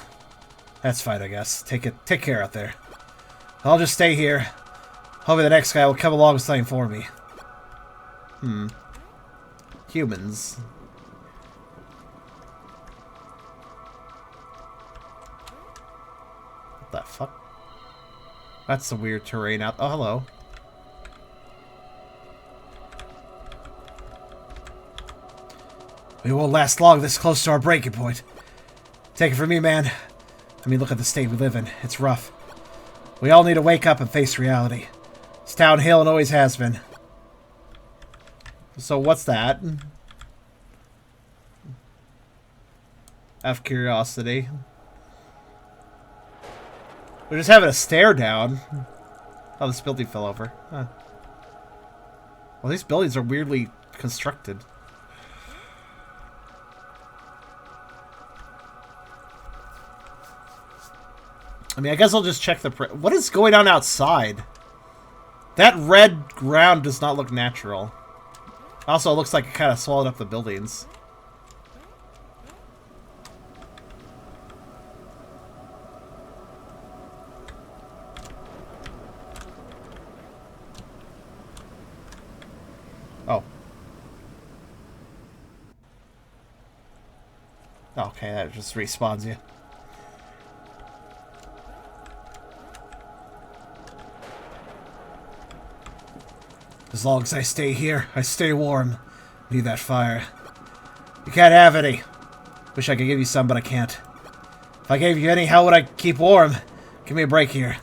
That's fine, I guess. Take care out there. I'll just stay here. Hopefully the next guy will come along with something for me. Humans. What the fuck? That's some weird terrain out. Oh, hello. We won't last long this close to our breaking point. Take it from me, man. I mean, look at the state we live in. It's rough. We all need to wake up and face reality. It's downhill and always has been. So what's that? Out of curiosity. We're just having a stare down. Oh, this building fell over. Huh. Well, these buildings are weirdly constructed. I mean, I guess I'll just check the... What is going on outside? That red ground does not look natural. Also, it looks like it kind of swallowed up the buildings. Oh. Okay, that just respawns you. As long as I stay here, I stay warm. Need that fire. You can't have any. Wish I could give you some, but I can't. If I gave you any, how would I keep warm? Give me a break here.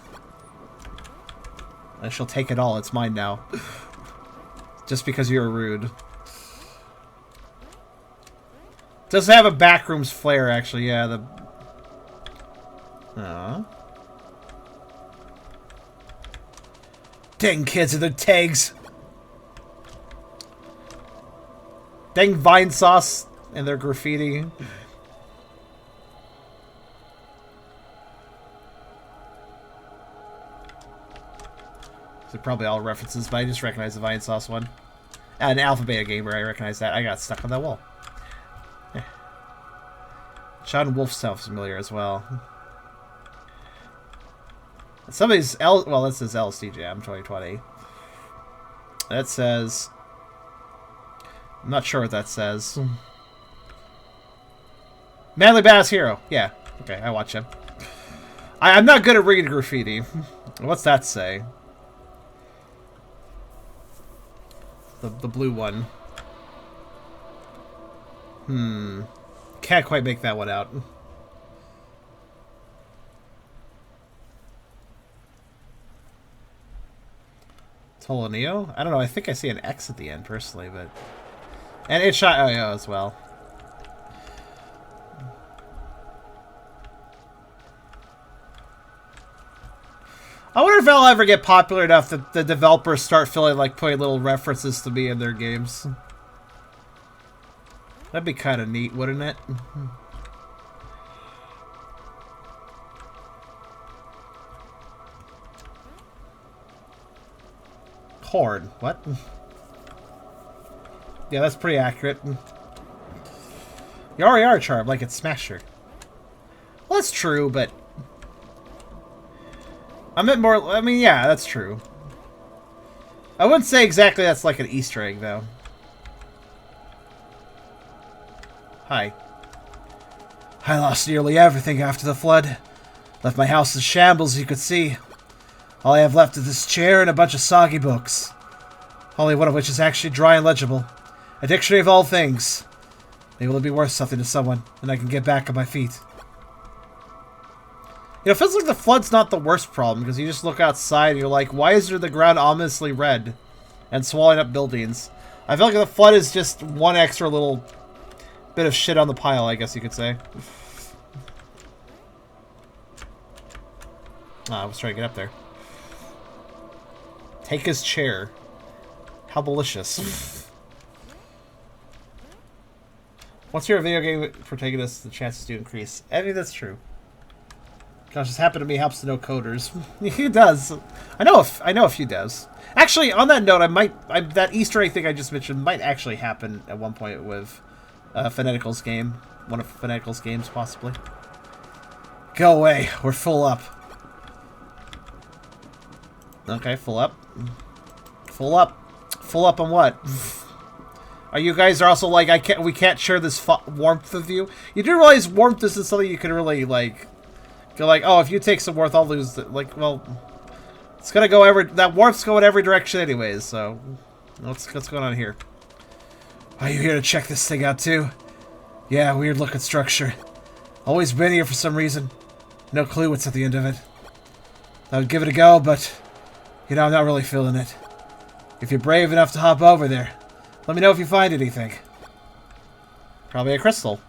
I shall take it all. It's mine now. Just because you're rude. Does have a backrooms flare, actually. Yeah, the... Aww. Dang kids and their tags. Dang vine sauce and their graffiti. They're probably all references, but I just recognize the Vine Sauce one. And Alpha Beta Gamer, I recognize that. I got stuck on that wall. Yeah. John Wolf sounds familiar as well. Somebody's well, that says LSDJAM 2020. That says... I'm not sure what that says. Manly Badass Hero. Yeah. Okay, I watch him. I'm not good at reading graffiti. What's that say? The blue one. Can't quite make that one out. Tolonio? I don't know. I think I see an X at the end, personally, but... And it's shot IO as well. I wonder if it'll ever get popular enough that the developers start feeling like putting little references to me in their games. That'd be kind of neat, wouldn't it? Horde. What? Yeah, that's pretty accurate. You already are charmed, like it's Smasher. Well, that's true, but... I meant more... I mean, yeah, that's true. I wouldn't say exactly that's like an Easter egg, though. Hi. I lost nearly everything after the flood. Left my house in shambles, you could see. All I have left is this chair and a bunch of soggy books. Only one of which is actually dry and legible. A dictionary of all things. Maybe it'll be worth something to someone, and I can get back on my feet. You know, it feels like the flood's not the worst problem, because you just look outside and you're like, why is the ground ominously red and swallowing up buildings? I feel like the flood is just one extra little bit of shit on the pile, I guess you could say. I was trying to get up there. Take his chair. How malicious. Once you're a video game protagonist, the chances do increase. I think that's true. Gosh, this happened to me helps to know coders. It does. I know a few devs. Actually, on that note, that Easter egg thing I just mentioned might actually happen at one point with Phonetical's game. One of Phonetical's games, possibly. Go away. We're full up. Okay, full up. Full up. Full up on what? Are you guys also like, we can't share this warmth with you? You do realize warmth isn't something you can really, like, go like, oh, if you take some warmth, I'll lose it. Like, well, it's gonna go that warmth's going every direction anyways, so what's going on here? Are you here to check this thing out too? Yeah, weird looking structure. Always been here for some reason. No clue what's at the end of it. I would give it a go, but, you know, I'm not really feeling it. If you're brave enough to hop over there, let me know if you find anything. Probably a crystal.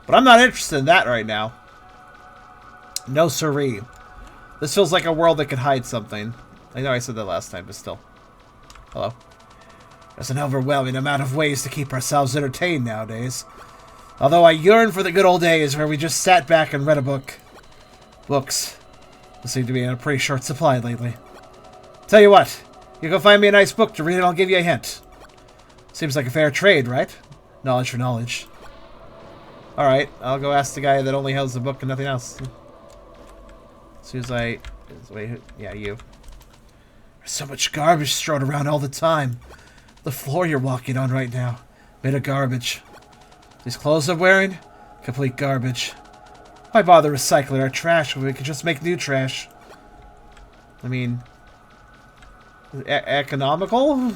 But I'm not interested in that right now. No siree. This feels like a world that could hide something. I know I said that last time, but still. Hello. There's an overwhelming amount of ways to keep ourselves entertained nowadays. Although I yearn for the good old days where we just sat back and read a book. Books. They seem to be in a pretty short supply lately. Tell you what. You go find me a nice book to read and I'll give you a hint. Seems like a fair trade, right? Knowledge for knowledge. Alright, I'll go ask the guy that only has the book and nothing else. As soon as wait, yeah, you. There's so much garbage strewn around all the time. The floor you're walking on right now, made of garbage. These clothes I'm wearing, complete garbage. Why bother recycling our trash when we could just make new trash? I mean, economical?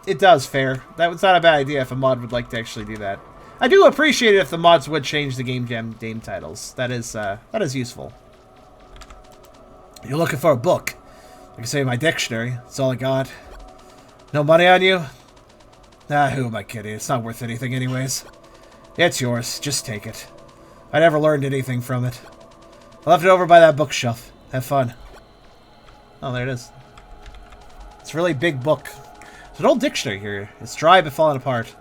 It does, fair. That was not a bad idea if a mod would like to actually do that. I do appreciate it if the mods would change the Game Jam game titles. That is useful. You're looking for a book. I can say my dictionary. That's all I got. No money on you? Nah, who am I kidding? It's not worth anything anyways. It's yours. Just take it. I never learned anything from it. I left it over by that bookshelf. Have fun. Oh, there it is. It's a really big book. There's an old dictionary here. It's dry but falling apart.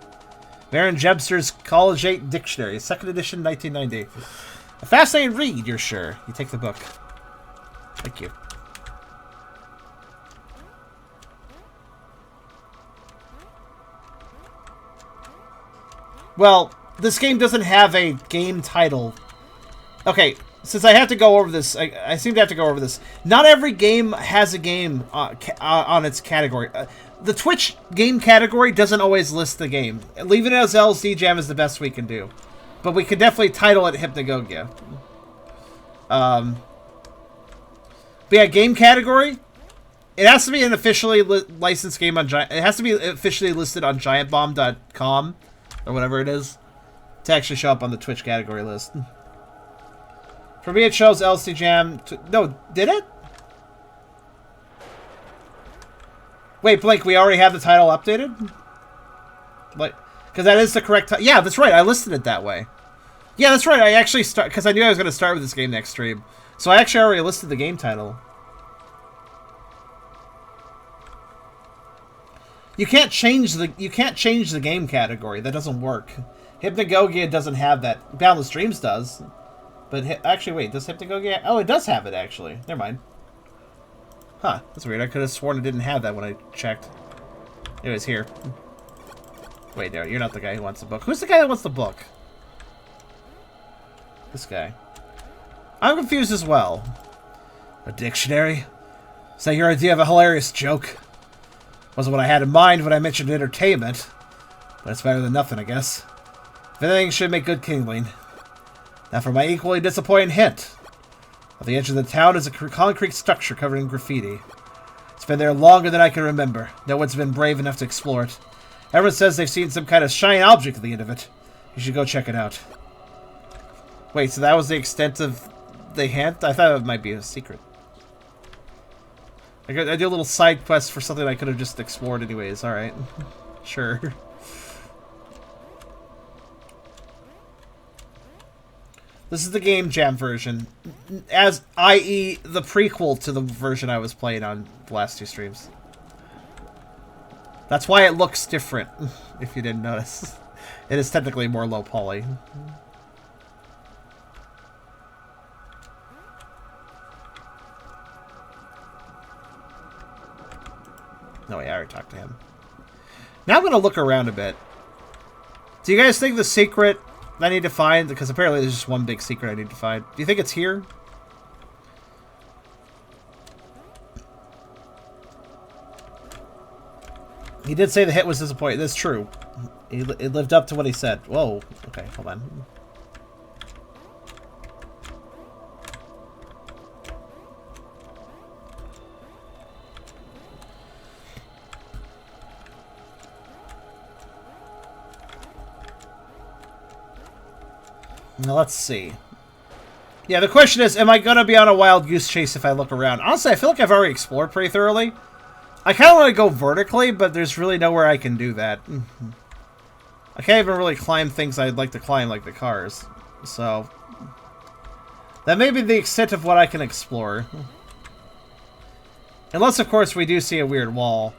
Baron Jebster's College 8 Dictionary, 2nd edition, 1990. A fascinating read, you're sure. You take the book. Thank you. Well, this game doesn't have a game title. Okay, since I have to go over this, I seem to have to go over this. Not every game has a game on its category. The Twitch game category doesn't always list the game. Leaving it as LSDJAM is the best we can do. But we could definitely title it Hypnagogia. But yeah, game category. It has to be an officially licensed game on Giant. It has to be officially listed on GiantBomb.com or whatever it is to actually show up on the Twitch category list. For me, it shows LSDJAM. No, did it? Wait, Blake, we already have the title updated? Like, because that is the correct yeah, that's right. I listed it that way. Yeah, that's right. I actually because I knew I was going to start with this game next stream. So I actually already listed the game title. You can't change the game category. That doesn't work. Hypnagogia doesn't have that. Boundless Dreams does. But actually, wait, does Hypnagogia? Oh, it does have it, actually. Never mind. Huh, that's weird. I could have sworn it didn't have that when I checked. It was here. Wait, no, you're not the guy who wants the book. Who's the guy that wants the book? This guy. I'm confused as well. A dictionary? Is that your idea of a hilarious joke? Wasn't what I had in mind when I mentioned entertainment. But it's better than nothing, I guess. If anything, should make good kindling. Now for my equally disappointing hint. At the edge of the town is a concrete structure covered in graffiti. It's been there longer than I can remember. No one's been brave enough to explore it. Everyone says they've seen some kind of shiny object at the end of it. You should go check it out. Wait, so that was the extent of the hint? I thought it might be a secret. I do a little side quest for something I could have just explored anyways. Alright. Sure. This is the Game Jam version, as i.e. the prequel to the version I was playing on the last two streams. That's why it looks different, if you didn't notice. It is technically more low poly. No, wait, I already talked to him. Now I'm going to look around a bit. Do you guys think the secret I need to find, because apparently there's just one big secret I need to find. Do you think it's here? He did say the hit was disappointing. That's true. It lived up to what he said. Whoa. Okay, hold on. Now, let's see. Yeah, the question is, am I going to be on a wild goose chase if I look around? Honestly, I feel like I've already explored pretty thoroughly. I kind of want to go vertically, but there's really nowhere I can do that. I can't even really climb things I'd like to climb, like the cars. So, that may be the extent of what I can explore. Unless, of course, we do see a weird wall.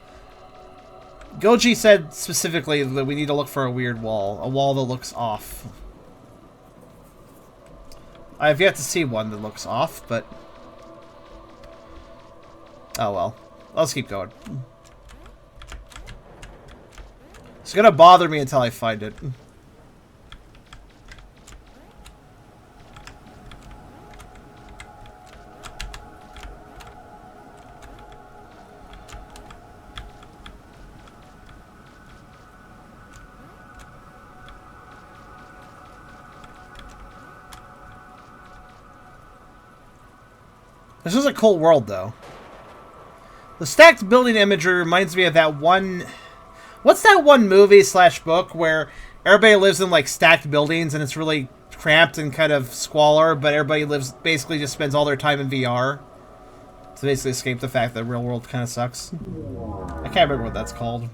Goji said specifically that we need to look for a weird wall. A wall that looks off. I have yet to see one that looks off, but... oh well. Let's keep going. It's gonna bother me until I find it. This is a cool world, though. The stacked building imagery reminds me of that one... what's that one movie slash book where everybody lives in, like, stacked buildings and it's really cramped and kind of squalor, but everybody lives... basically just spends all their time in VR to basically escape the fact that the real world kind of sucks. I can't remember what that's called.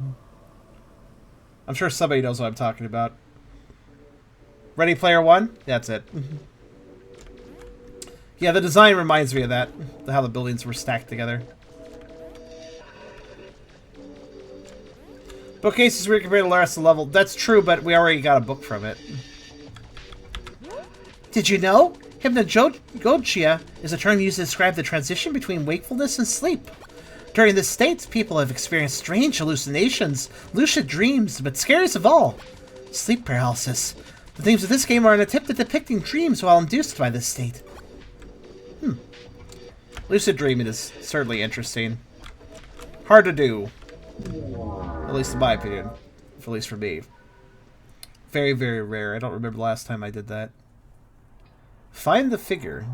I'm sure somebody knows what I'm talking about. Ready Player One? That's it. Yeah, the design reminds me of that. How the buildings were stacked together. Bookcase is compared to the rest of the level. That's true, but we already got a book from it. Did you know? Hypnagogia is a term used to describe the transition between wakefulness and sleep. During this state, people have experienced strange hallucinations, lucid dreams, but scariest of all, sleep paralysis. The themes of this game are an attempt at depicting dreams while induced by this state. Lucid dreaming is certainly interesting. Hard to do. At least in my opinion. At least for me. Very, very rare. I don't remember the last time I did that. Find the figure.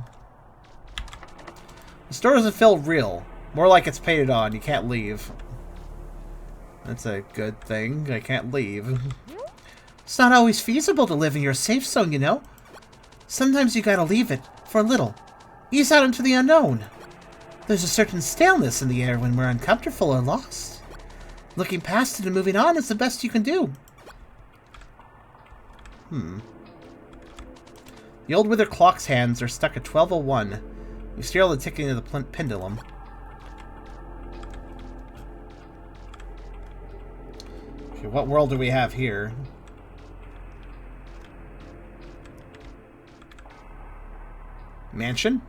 The store doesn't feel real. More like it's painted on. You can't leave. That's a good thing. I can't leave. It's not always feasible to live in your safe zone, you know. Sometimes you gotta leave it for a little. Ease out into the unknown. There's a certain staleness in the air when we're uncomfortable or lost. Looking past it and moving on is the best you can do. The old wither clock's hands are stuck at 12:01. You steer the ticking of the pendulum. Okay, what world do we have here? Mansion?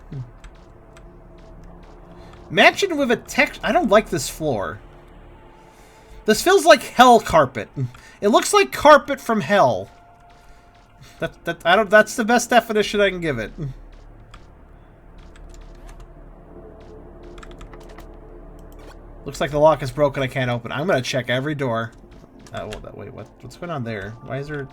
Mansion with a text. I don't like this floor. This feels like hell carpet. It looks like carpet from hell. That's the best definition I can give it. Looks like the lock is broken. I can't open it. I'm gonna check every door. Wait, what's going on there? Why is there?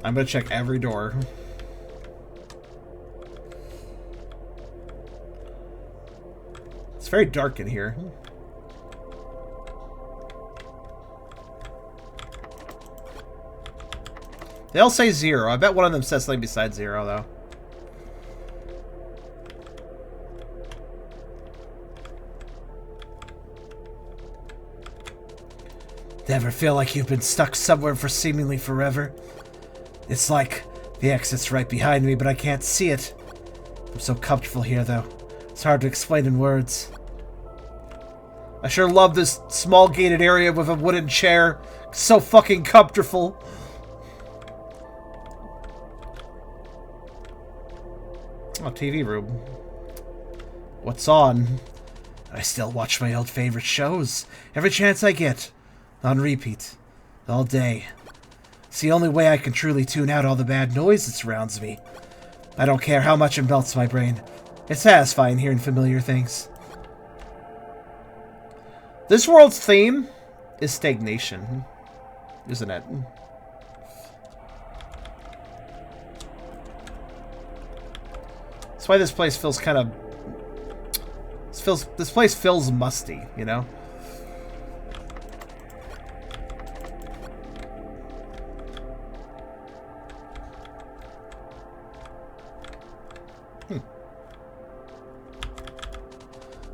I'm gonna check every door. It's very dark in here. They all say 0. I bet one of them says something besides 0, though. Ever feel like you've been stuck somewhere for seemingly forever? It's like the exit's right behind me, but I can't see it. I'm so comfortable here, though. It's hard to explain in words. I sure love this small gated area with a wooden chair. So fucking comfortable. Oh, TV room. What's on? I still watch my old favorite shows. Every chance I get. On repeat. All day. It's the only way I can truly tune out all the bad noise that surrounds me. I don't care how much it melts my brain. It's satisfying hearing familiar things. This world's theme is stagnation, isn't it? That's why this place feels kind of... This place feels musty, you know?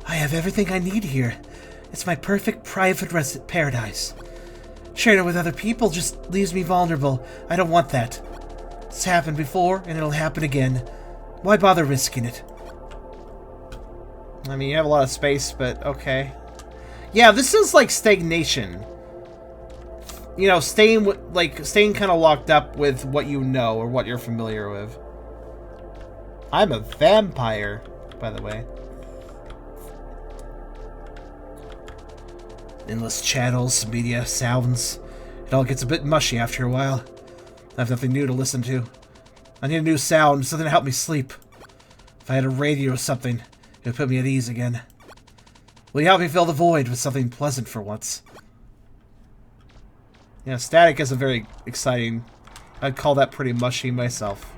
I have everything I need here. It's my perfect private paradise. Sharing it with other people just leaves me vulnerable. I don't want that. It's happened before, and it'll happen again. Why bother risking it? I mean, you have a lot of space, but okay. Yeah, this is like stagnation. You know, staying kind of locked up with what you know or what you're familiar with. I'm a vampire, by the way. Endless channels, media, sounds. It all gets a bit mushy after a while. I have nothing new to listen to. I need a new sound, something to help me sleep. If I had a radio or something, it would put me at ease again. Will you help me fill the void with something pleasant for once? Yeah, static isn't very exciting. I'd call that pretty mushy myself.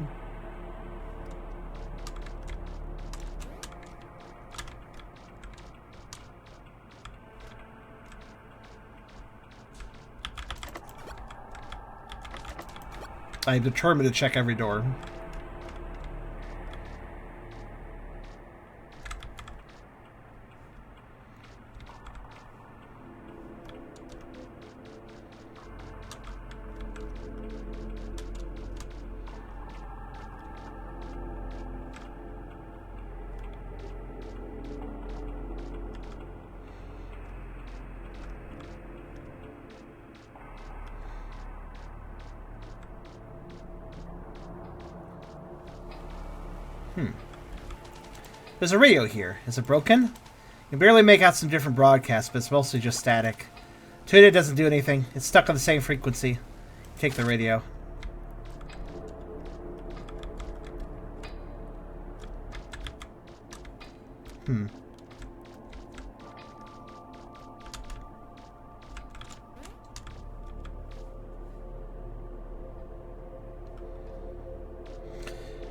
I'm determined to check every door. There's a radio here. Is it broken? You can barely make out some different broadcasts, but it's mostly just static. Tune it doesn't do anything. It's stuck on the same frequency. Take the radio.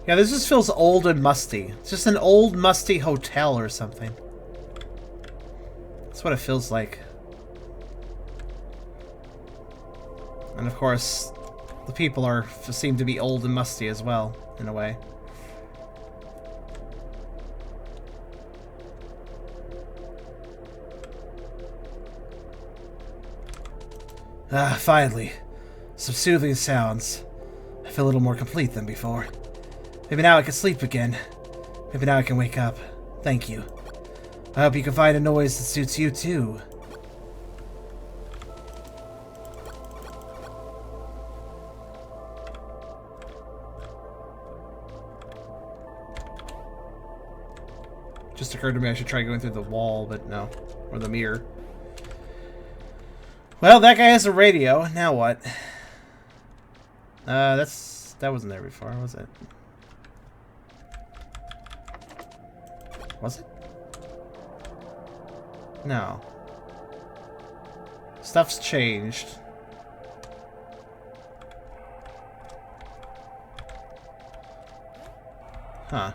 Yeah, this just feels old and musty. It's just an old, musty hotel or something. That's what it feels like. And of course, the people seem to be old and musty as well, in a way. Ah, finally. Some soothing sounds. I feel a little more complete than before. Maybe now I can sleep again. Maybe now I can wake up. Thank you. I hope you can find a noise that suits you too. Just occurred to me I should try going through the wall, but no. Or the mirror. Well, that guy has a radio. Now what? That wasn't there before, was it? Was it? No. Stuff's changed. Huh.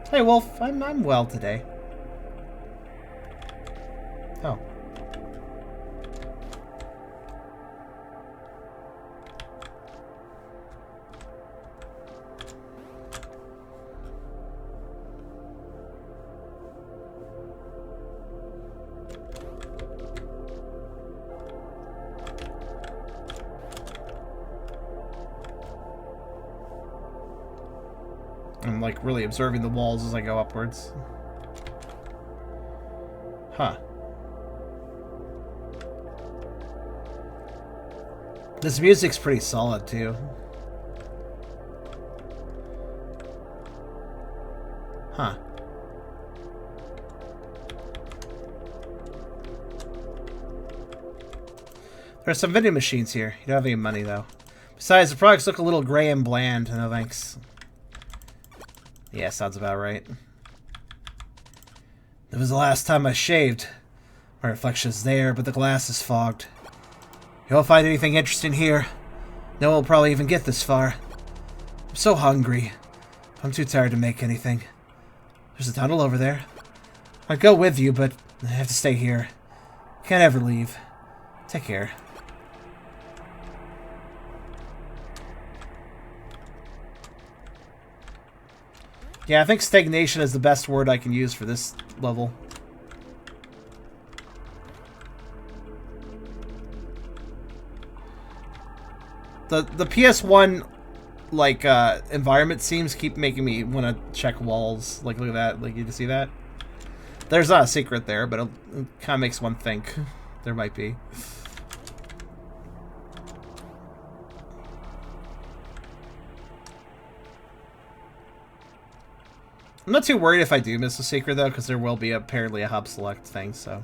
Hey, Wolf. I'm well today. Oh. I'm like really observing the walls as I go upwards. Huh. This music's pretty solid too. Huh. There are some vending machines here. You don't have any money though. Besides, the products look a little gray and bland. No thanks. Yeah, sounds about right. That was the last time I shaved. My reflection's there, but the glass is fogged. You won't find anything interesting here. No one will probably even get this far. I'm so hungry. I'm too tired to make anything. There's a tunnel over there. I'd go with you, but I have to stay here. Can't ever leave. Take care. Yeah, I think stagnation is the best word I can use for this level. The PS1 like environment scenes keep making me want to check walls. Like, look at that. Like, you can see that? There's not a secret there, but it kind of makes one think there might be. I'm not too worried if I do miss a secret, though, because there will be apparently a hub select thing, so...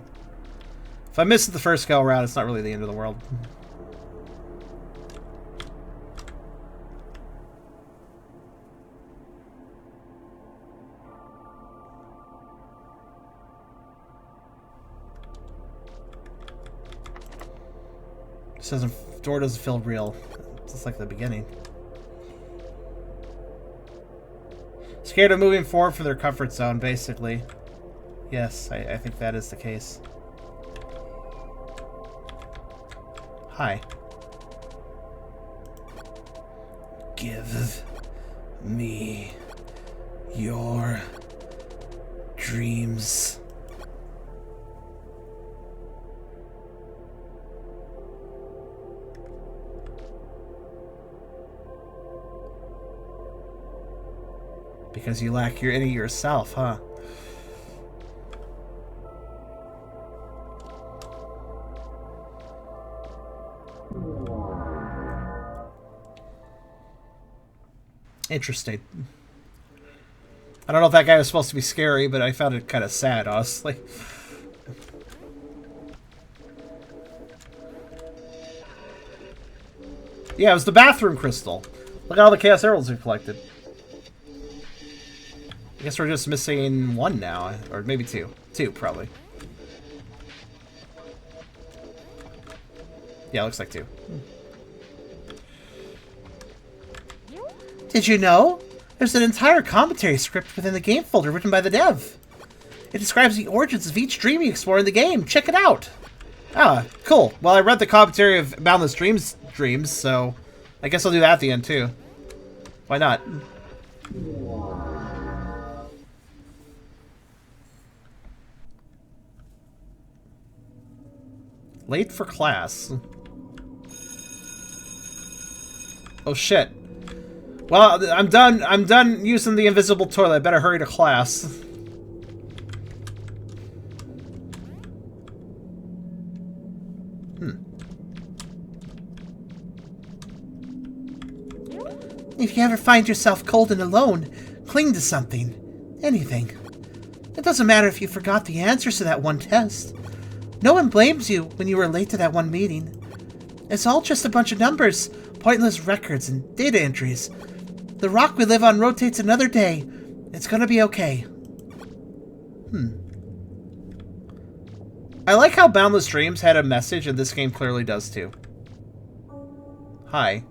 If I miss it the first go around, it's not really the end of the world. This doesn't... door doesn't feel real. It's just like the beginning. Scared of moving forward from their comfort zone, basically. Yes, I think that is the case. Hi. Give me your dreams. Because you lack any yourself, huh? Interesting. I don't know if that guy was supposed to be scary, but I found it kind of sad, honestly. Yeah, it was the bathroom crystal. Look at all the Chaos Emeralds we've collected. I guess we're just missing one now, or maybe two. Two, probably. Yeah, looks like two. Did you know? There's an entire commentary script within the game folder written by the dev. It describes the origins of each dream you explore in the game. Check it out. Ah, cool. Well, I read the commentary of Boundless Dreams, so I guess I'll do that at the end, too. Why not? Late for class. Oh, shit. Well, I'm done using the invisible toilet. I better hurry to class. If you ever find yourself cold and alone, cling to something. Anything. It doesn't matter if you forgot the answers to that one test. No one blames you when you were late to that one meeting. It's all just a bunch of numbers, pointless records, and data entries. The rock we live on rotates another day. It's gonna be okay. I like how Boundless Dreams had a message, and this game clearly does too. Hi.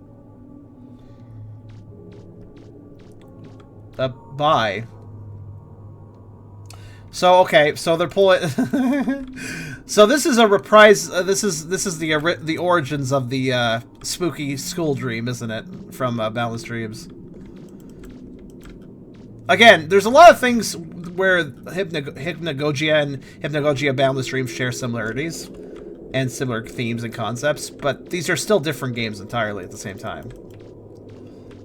Bye. So, okay, so they're pulling... So this is a reprise, this is the origins of the spooky school dream, isn't it? From Boundless Dreams. Again, there's a lot of things where Hypnagogia and Hypnagogia Boundless Dreams share similarities and similar themes and concepts, but these are still different games entirely at the same time.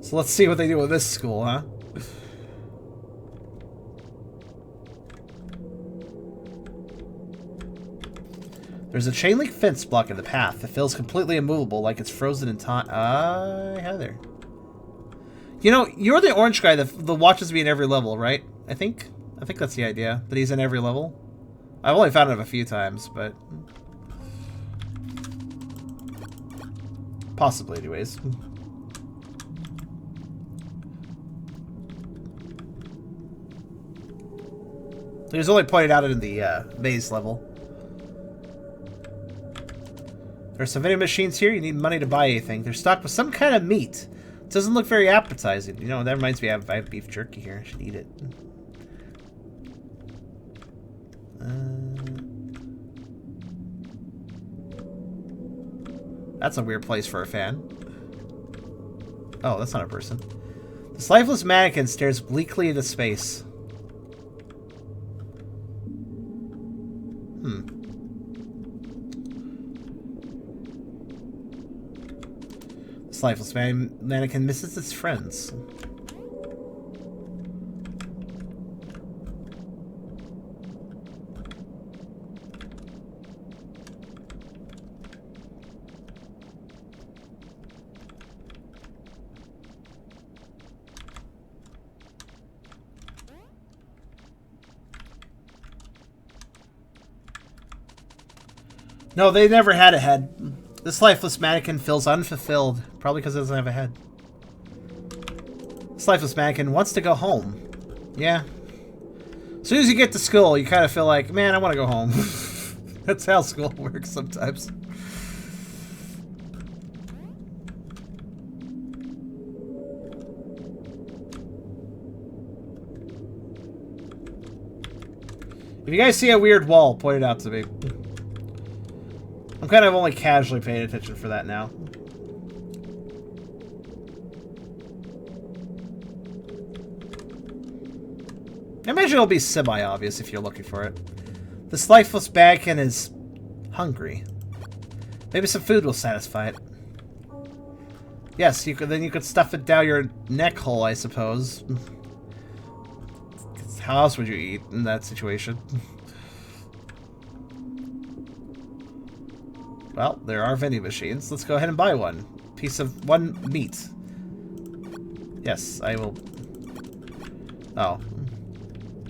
So let's see what they do with this school, huh? There's a chain link fence blocking the path. It feels completely immovable, like it's frozen in time. Hi there. You know, you're the orange guy that watches me in every level, right? I think that's the idea, that he's in every level. I've only found him a few times, but... possibly, anyways. He was only pointed out in the maze level. There's some vending machines here. You need money to buy anything. They're stocked with some kind of meat. It doesn't look very appetizing. You know, that reminds me, I have beef jerky here. I should eat it. That's a weird place for a fan. Oh, that's not a person. This lifeless mannequin stares bleakly into space. This lifeless mannequin misses its friends. No, they never had a head. This lifeless mannequin feels unfulfilled, probably because it doesn't have a head. This lifeless mannequin wants to go home. Yeah. As soon as you get to school, you kind of feel like, man, I want to go home. That's how school works sometimes. If you guys see a weird wall, point it out to me. I'm kind of only casually paying attention for that now. I imagine it'll be semi-obvious if you're looking for it. This lifeless mannequin is hungry. Maybe some food will satisfy it. Yes, then you could stuff it down your neck hole, I suppose. How else would you eat in that situation? Well, there are vending machines. Let's go ahead and buy one. Piece of one meat. Yes, I will. Oh.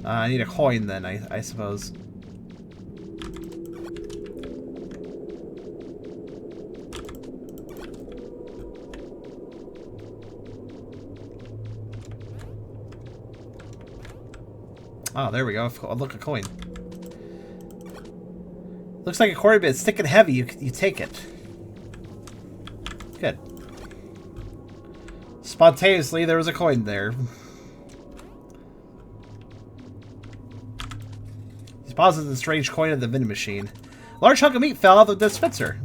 I need a coin then, I suppose. Oh, there we go. Oh, look, a coin. Looks like a coin, but it's thick and heavy. You take it. Good. Spontaneously, there was a coin there. He deposited the strange coin in the vending machine. A large hunk of meat fell out of the dispenser.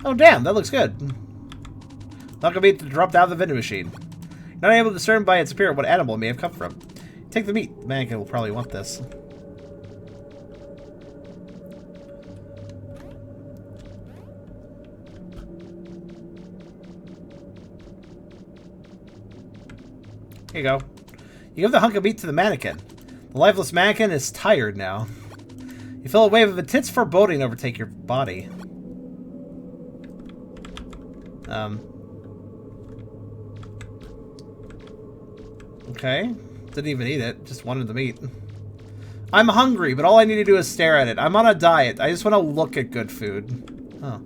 Oh, damn, that looks good. The hunk of meat dropped out of the vending machine. Not able to discern by its appearance what animal it may have come from. Take the meat. The mannequin will probably want this. Here you go. You give the hunk of meat to the mannequin. The lifeless mannequin is tired now. You feel a wave of intense foreboding overtake your body. Okay. Didn't even eat it. Just wanted the meat. I'm hungry, but all I need to do is stare at it. I'm on a diet. I just want to look at good food. Huh.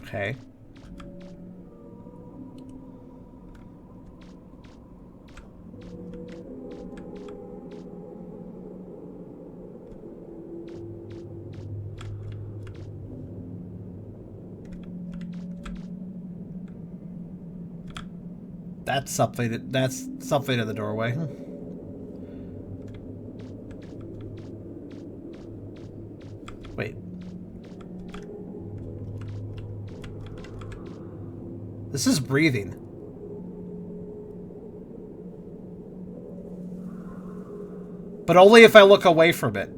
Okay. That's something in the doorway. Wait. This is breathing. But only if I look away from it.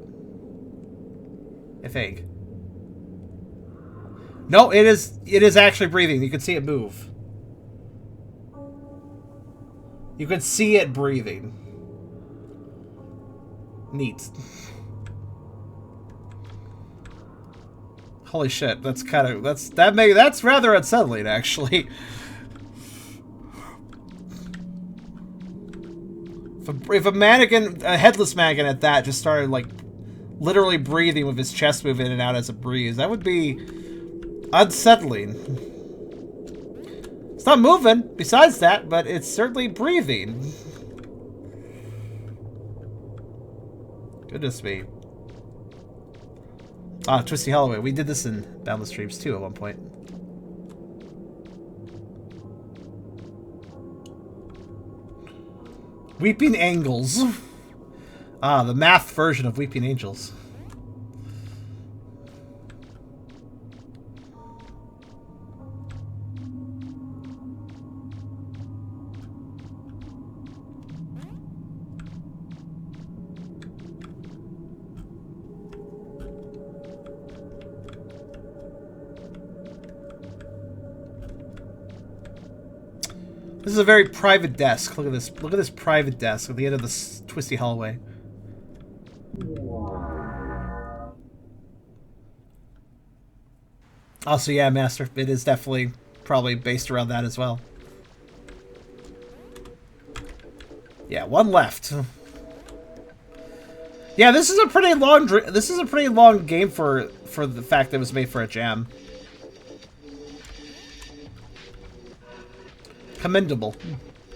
I think. No, it is actually breathing. You can see it move. You can see it breathing. Neat. Holy shit, that's rather unsettling, actually. If a mannequin, a headless mannequin at that, just started like literally breathing with his chest moving in and out as it breathes, that would be unsettling. It's not moving, besides that, but it's certainly breathing. Goodness me. Ah, Twisty Holloway. We did this in Boundless Dreams too at one point. Weeping Angels. Ah, the math version of Weeping Angels. This is a very private desk. Look at this. Look at this private desk at the end of this twisty hallway. Also, yeah, Master. It is definitely probably based around that as well. Yeah, one left. Yeah, this is a pretty long game for the fact that it was made for a jam. Commendable,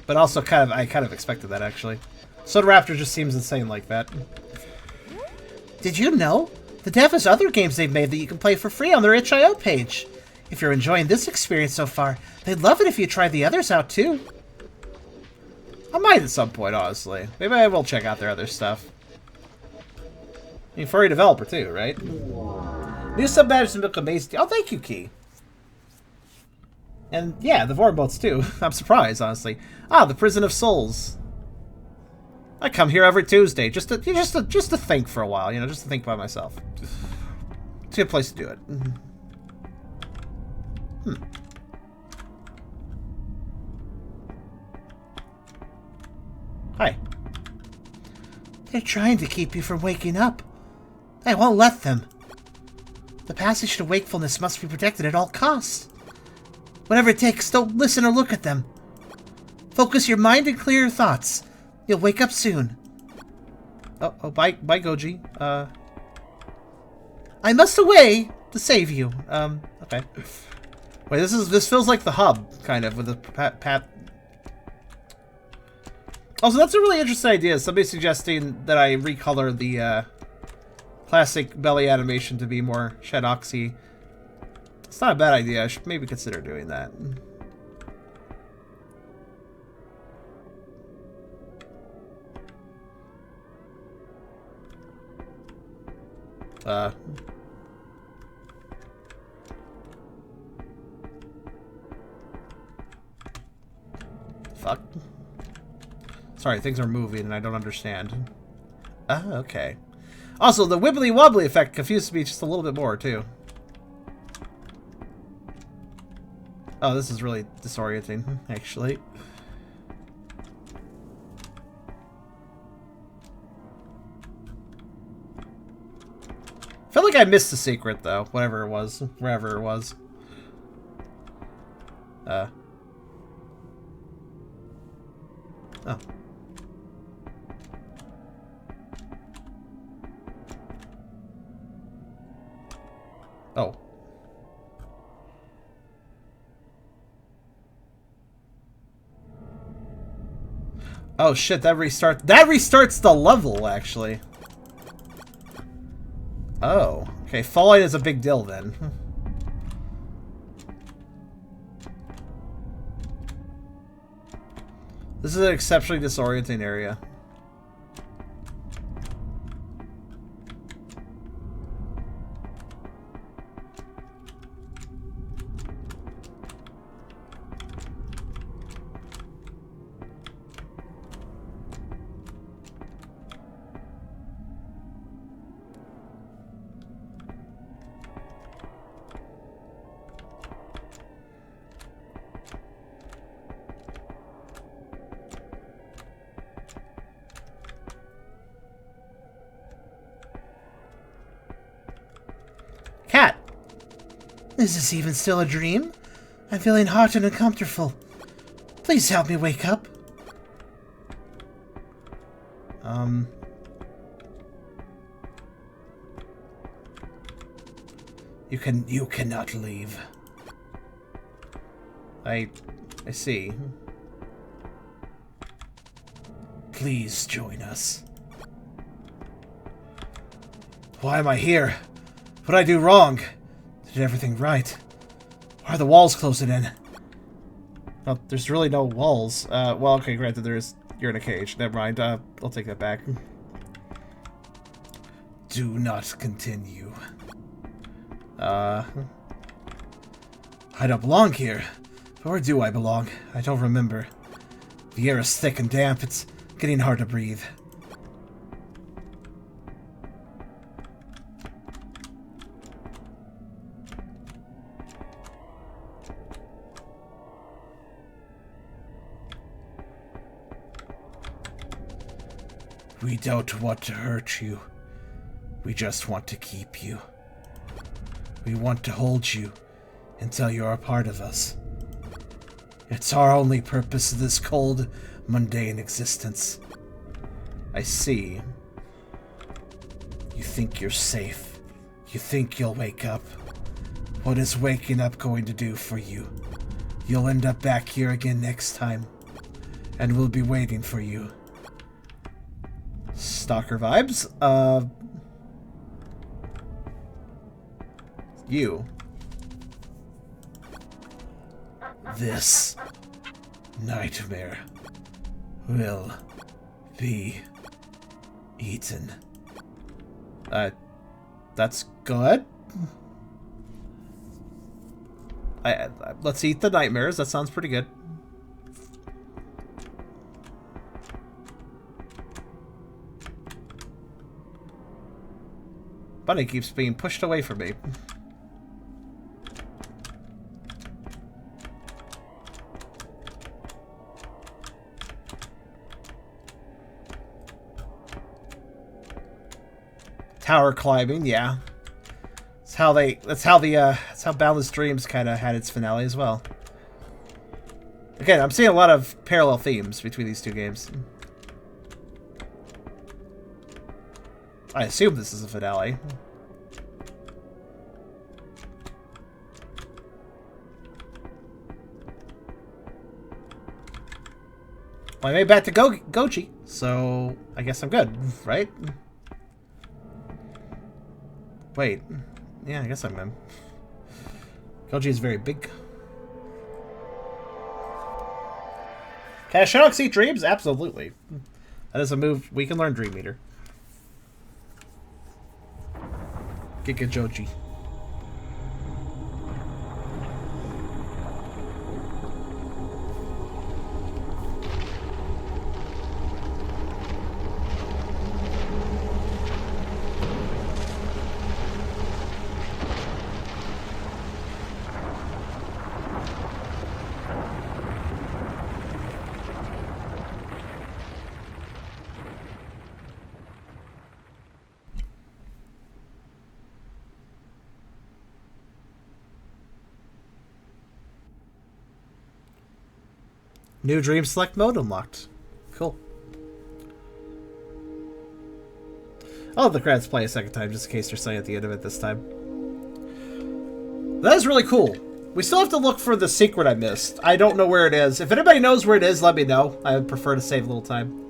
but also I kind of expected that actually. Soda Raptor just seems insane like that. Did you know? The dev has other games they've made that you can play for free on their itch.io page. If you're enjoying this experience so far, they'd love it if you tried the others out too. I might at some point, honestly. Maybe I will check out their other stuff. I mean, for a developer too, right? New sub badges look amazing. Oh, thank you, Key. And yeah, the Vorm boats too. I'm surprised, honestly. Ah, the Prison of Souls. I come here every Tuesday just to think for a while, you know, just to think by myself. It's a good place to do it. Hi. They're trying to keep you from waking up. I won't let them. The passage to wakefulness must be protected at all costs. Whatever it takes, don't listen or look at them. Focus your mind and clear your thoughts. You'll wake up soon. Oh, bye, Goji. I must away to save you. Okay. Wait, this feels like the hub, kind of, with the pat. Also, that's a really interesting idea. Somebody suggesting that I recolor the classic belly animation to be more Shadoxy. It's not a bad idea. I should maybe consider doing that. Fuck. Sorry, things are moving and I don't understand. Okay. Also, the wibbly wobbly effect confused me just a little bit more, too. Oh, this is really disorienting, actually. I feel like I missed the secret, though. Whatever it was. Wherever it was. Oh. Oh. Oh shit, that restarts the level, actually. Oh. Okay, falling is a big deal then. This is an exceptionally disorienting area. Cat! Is this even still a dream? I'm feeling hot and uncomfortable. Please help me wake up. You cannot leave. I see. Please join us. Why am I here? What did I do wrong? Did everything right? Why are the walls closing in? Well, there's really no walls. Well, okay, granted, you're in a cage. Never mind. I'll take that back. Do not continue. I don't belong here. Or do I belong? I don't remember. The air is thick and damp. It's getting hard to breathe. We don't want to hurt you. We just want to keep you. We want to hold you until you're a part of us. It's our only purpose in this cold, mundane existence. I see. You think you're safe. You think you'll wake up. What is waking up going to do for you? You'll end up back here again next time. And we'll be waiting for you. Stalker vibes. You. This nightmare will be eaten. That's good. Let's eat the nightmares. That sounds pretty good. Bunny keeps being pushed away from me. Tower climbing, yeah. That's how Boundless Dreams kind of had its finale as well. Again, I'm seeing a lot of parallel themes between these two games. I assume this is a finale. Well, I made it back to Goji, so I guess I'm good, right? Wait. Yeah, I guess I'm in. Goji is very big. Can I show see dreams? Absolutely. That is a move. We can learn Dream Meter. Giga Joji. New Dream Select mode unlocked. Cool. I'll let the credits play a second time just in case there's something at the end of it this time. That is really cool. We still have to look for the secret I missed. I don't know where it is. If anybody knows where it is, let me know. I would prefer to save a little time.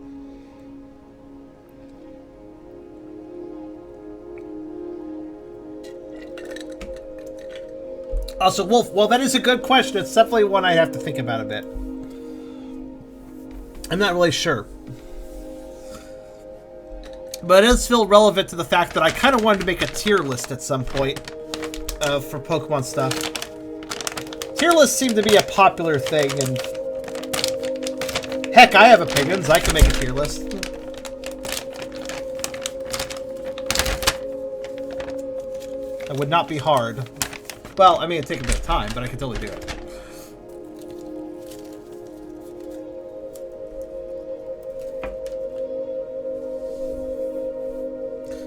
Also, Wolf, well, that is a good question. It's definitely one I have to think about a bit. I'm not really sure. But it does feel relevant to the fact that I kind of wanted to make a tier list at some point for Pokemon stuff. Tier lists seem to be a popular thing, and heck, I have opinions. I can make a tier list. It would not be hard. Well, I mean, it'd take a bit of time, but I could totally do it.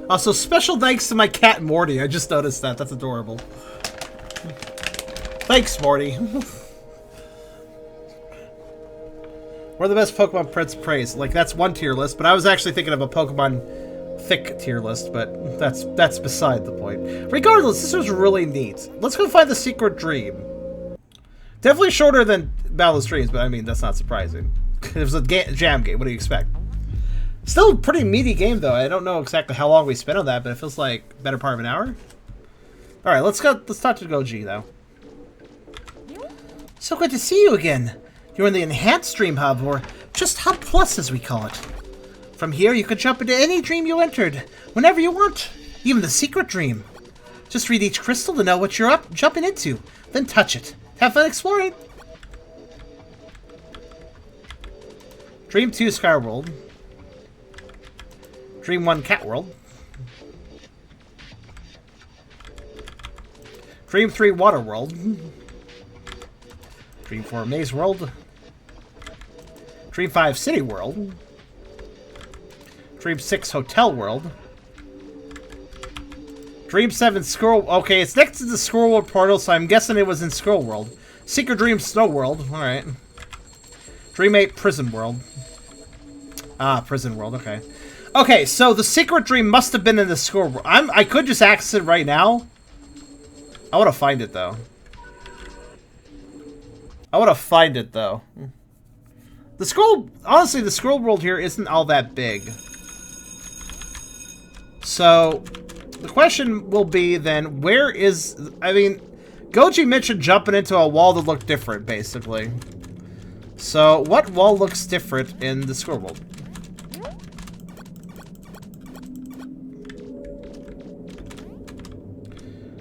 Also, special thanks to my cat Morty. I just noticed that. That's adorable. Thanks, Morty. We're the best Pokemon Prince praise. Like, that's one tier list, but I was actually thinking of a Pokemon thick tier list, but that's beside the point. Regardless, this was really neat. Let's go find the secret dream. Definitely shorter than Boundless Dreams, but I mean, that's not surprising. It was a jam game. What do you expect? Still a pretty meaty game, though. I don't know exactly how long we spent on that, but it feels like better part of an hour. All right, let's talk to Goji, though. So good to see you again. You're in the Enhanced Dream Hub, or just Hub Plus, as we call it. From here, you can jump into any dream you entered, whenever you want, even the secret dream. Just read each crystal to know what you're jumping into, then touch it. Have fun exploring. Dream 2 Sky World. Dream 1 Cat World. Dream 3 Water World. Dream 4 Maze World. Dream 5 City World. Dream 6 Hotel World. Dream 7 Squirrel... Okay, it's next to the Squirrel World portal, so I'm guessing it was in Squirrel World. Secret Dream Snow World. Alright. Dream 8 Prison World. Ah, Prison World, okay. Okay, so the secret dream must have been in the Squirrel World. I could just access it right now. I want to find it, though. The Squirrel... Honestly, the Squirrel World here isn't all that big. So, the question will be then, where is... I mean, Goji mentioned jumping into a wall that looked different, basically. So, what wall looks different in the Squirrel World?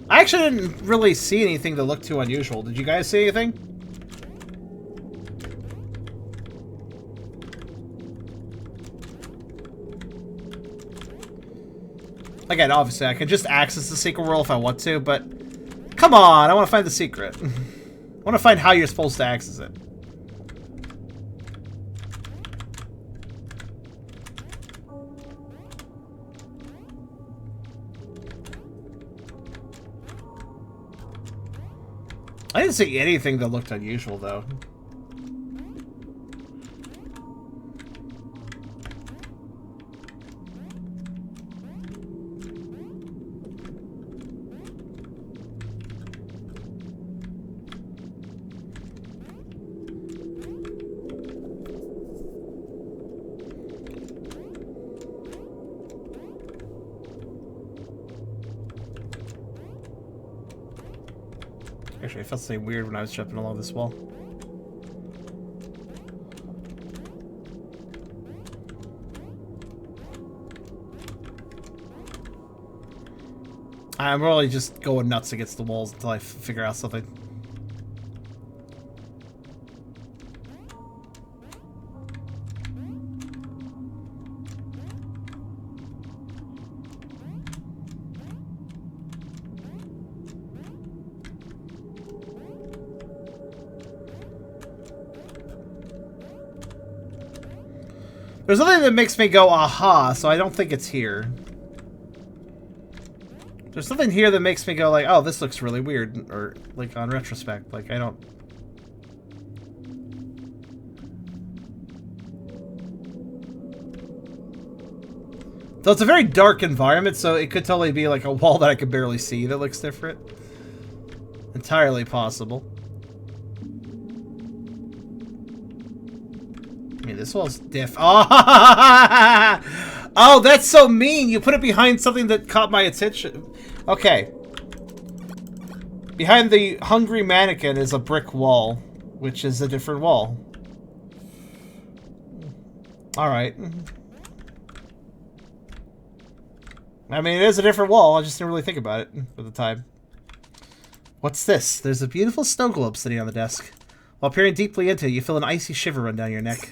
I actually didn't really see anything that looked too unusual. Did you guys see anything? Again, obviously, I could just access the secret world if I want to, but... Come on, I want to find the secret. I want to find how you're supposed to access it. I didn't see anything that looked unusual, though. Actually, I felt something weird when I was jumping along this wall. I'm really just going nuts against the walls until I figure out something. There's nothing that makes me go, aha, so I don't think it's here. There's something here that makes me go like, oh, this looks really weird, or like on retrospect, like I don't... So it's a very dark environment, so it could totally be like a wall that I could barely see that looks different. Entirely possible. I mean, this wall's diff. Oh! Oh, that's so mean! You put it behind something that caught my attention. Okay. Behind the hungry mannequin is a brick wall, which is a different wall. Alright. I mean, it is a different wall. I just didn't really think about it at the time. What's this? There's a beautiful snow globe sitting on the desk. While peering deeply into it, you feel an icy shiver run down your neck.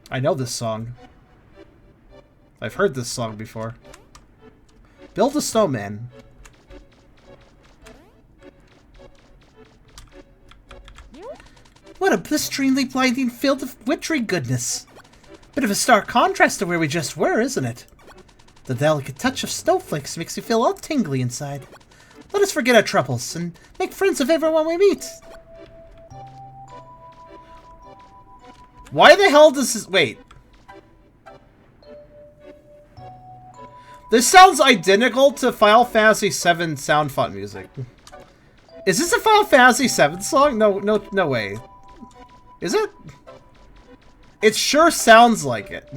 I know this song. I've heard this song before. Build a snowman. What a blisteringly blinding field of wintry goodness. Bit of a stark contrast to where we just were, isn't it? The delicate touch of snowflakes makes you feel all tingly inside. Let us forget our troubles and make friends of everyone we meet. Why the hell does this... Wait. This sounds identical to Final Fantasy VII sound font music. Is this a Final Fantasy VII song? No way. Is it? It sure sounds like it.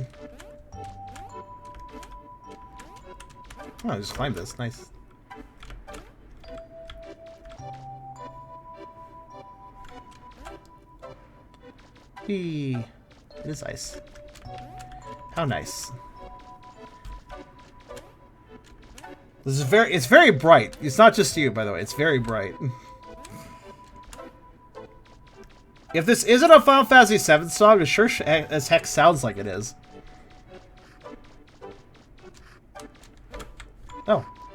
Oh, I just climbed this. Nice. It is ice. How nice. This is it's very bright. It's not just you, by the way. It's very bright. If this isn't a Final Fantasy VII song, it sure as heck sounds like it is.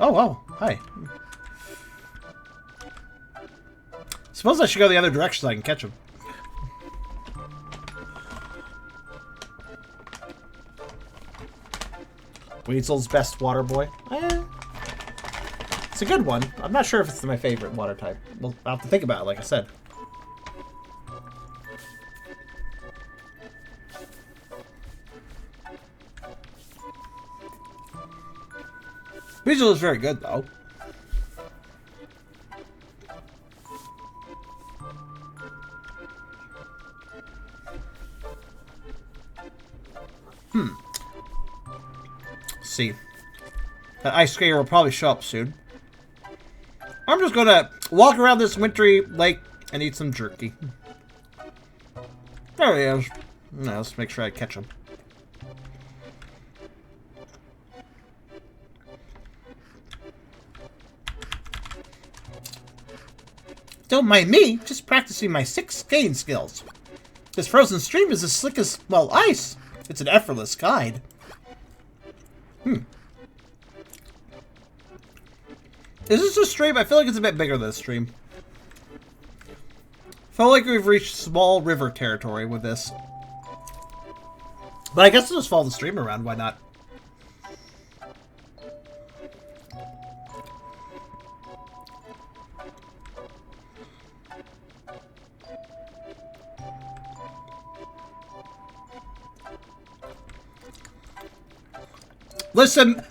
Oh, hi. Suppose I should go the other direction so I can catch him. Weasel's best water boy. It's a good one. I'm not sure if it's my favorite water type. Well, I'll have to think about it, like I said. Weasel is very good, though. See. That ice skater will probably show up soon. I'm just gonna walk around this wintry lake and eat some jerky. There he is. Now, let's make sure I catch him. Don't mind me, just practicing my 6 skating skills. This frozen stream is as slick as, well, ice. It's an effortless guide. Is this a stream? I feel like it's a bit bigger than a stream. I feel like we've reached small river territory with this. But I guess I'll just follow the stream around. Why not?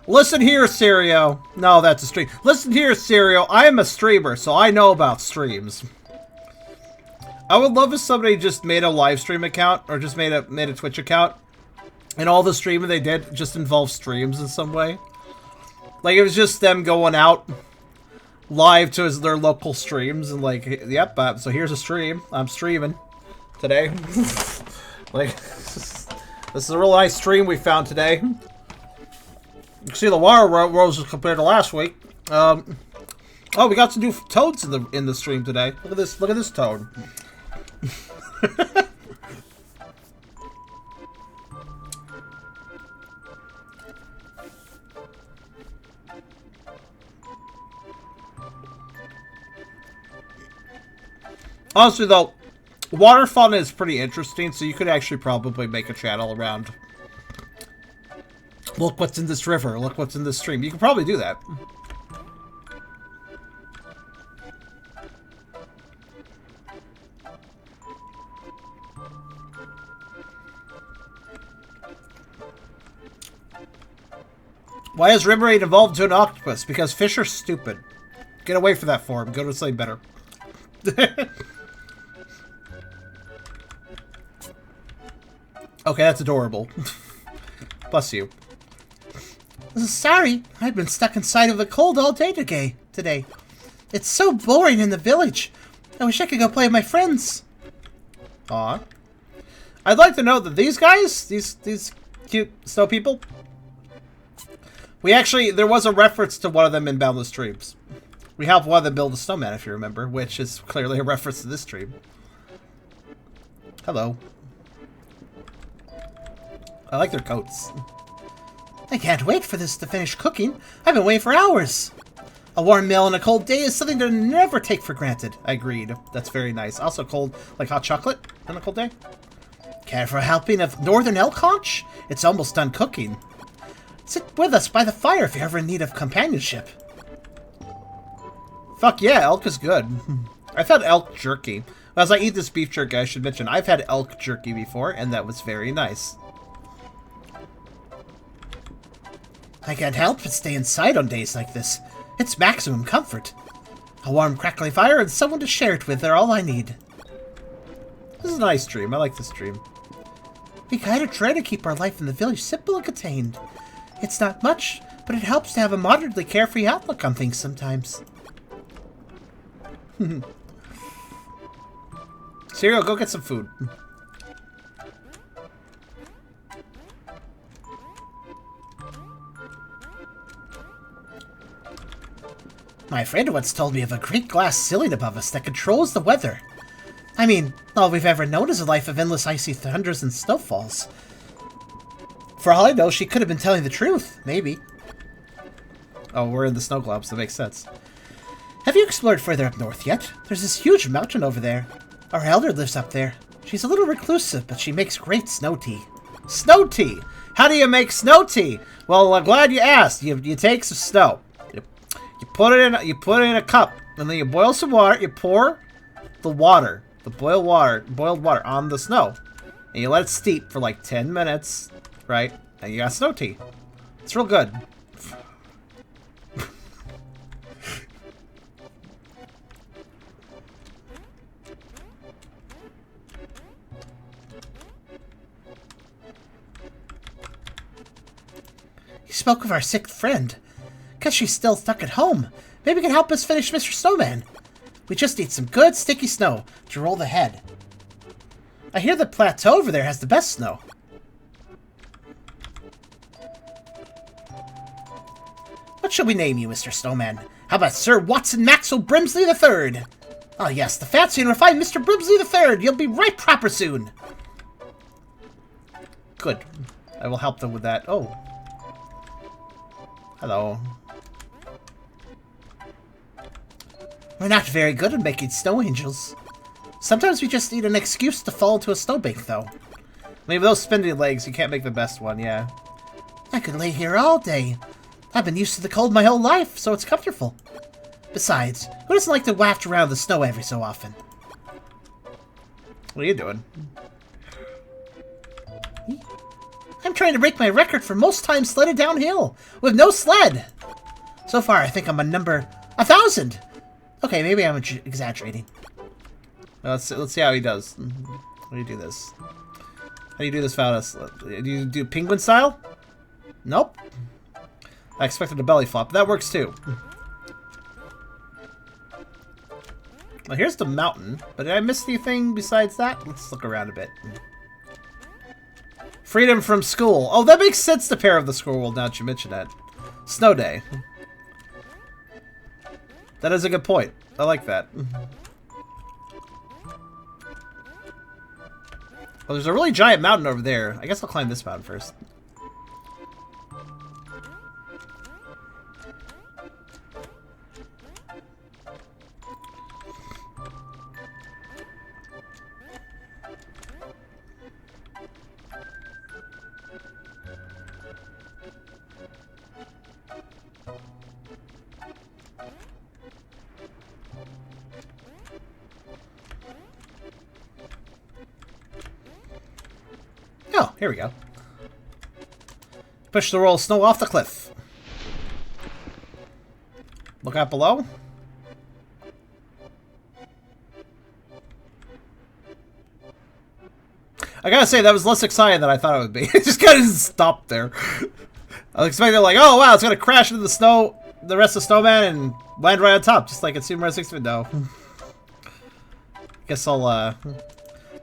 Listen here, Serio. No, that's a stream. Listen here, Serio. I am a streamer, so I know about streams. I would love if somebody just made a live stream account, or just made a Twitch account, and all the streaming they did just involved streams in some way. Like, it was just them going out live to their local streams, and like, yep, so here's a stream. I'm streaming today. Like, this is a real nice stream we found today. You can see the water rose compared to last week. Oh, we got some new toads in the stream today. Look at this. Look at this toad. Honestly, though, water fauna is pretty interesting, so you could actually probably make a channel around. Look what's in this river. Look what's in this stream. You could probably do that. Why has Rimmerade evolved to an octopus? Because fish are stupid. Get away from that form. Go to something better. Okay, that's adorable. Bless you. Sorry, I've been stuck inside of the cold all day today. It's so boring in the village. I wish I could go play with my friends. Aw. I'd like to know that these guys, these cute snow people, there was a reference to one of them in Boundless Dreams. We helped one of them build a snowman, if you remember, which is clearly a reference to this stream. Hello. I like their coats. I can't wait for this to finish cooking. I've been waiting for hours. A warm meal on a cold day is something to never take for granted. I agreed. That's very nice. Also cold, like hot chocolate on a cold day. Care for a helping of northern elk haunch? It's almost done cooking. Sit with us by the fire if you're ever in need of companionship. Fuck yeah, elk is good. I've had elk jerky. As I eat this beef jerky, I should mention, I've had elk jerky before, and that was very nice. I can't help but stay inside on days like this. It's maximum comfort. A warm, crackling fire and someone to share it with are all I need. This is a nice stream. I like this stream. We kinda try to keep our life in the village simple and contained. It's not much, but it helps to have a moderately carefree outlook on things sometimes. Serial, go get some food. My friend once told me of a great glass ceiling above us that controls the weather. I mean, all we've ever known is a life of endless icy thunders and snowfalls. For all I know, she could have been telling the truth. Maybe. Oh, we're in the snow globes. That makes sense. Have you explored further up north yet? There's this huge mountain over there. Our elder lives up there. She's a little reclusive, but she makes great snow tea. Snow tea? How do you make snow tea? Well, I'm glad you asked. You take some snow. You put it in a cup, and then you boil some water. You pour the boiled water on the snow, and you let it steep for like 10 minutes, right? And you got snow tea. It's real good. You spoke of our sick friend. Guess she's still stuck at home. Maybe you can help us finish Mr. Snowman. We just need some good sticky snow to roll the head. I hear the plateau over there has the best snow. What shall we name you, Mr. Snowman? How about Sir Watson Maxwell Brimsley III? Oh yes, the fancy and refined Mr. Brimsley III. You'll be right proper soon. Good. I will help them with that. Oh. Hello. We're not very good at making snow angels. Sometimes we just need an excuse to fall into a snowbank, though. Maybe those spindly legs, you can't make the best one, yeah. I could lay here all day. I've been used to the cold my whole life, so it's comfortable. Besides, who doesn't like to waft around the snow every so often? What are you doing? I'm trying to break my record for most times sledded downhill with no sled. So far, I think I'm on number 1,000. Okay, maybe I'm exaggerating. Let's see how he does. How do you do this? How do you do this without us? Do you do penguin style? Nope. I expected a belly flop. That works too. Well, here's the mountain. But did I miss anything besides that? Let's look around a bit. Freedom from school. Oh, that makes sense to pair of the school world now that you mention that. Snow day. That is a good point. I like that. Oh, there's a really giant mountain over there. I guess I'll climb this mountain first. Oh, here we go. Push the roll of snow off the cliff. Look out below. I gotta say, that was less exciting than I thought it would be. It just kind of stopped there. I was expecting, like, oh wow, it's gonna crash into the snow, the rest of Snowman, and land right on top, just like in Super Mario 64. No. Guess I'll,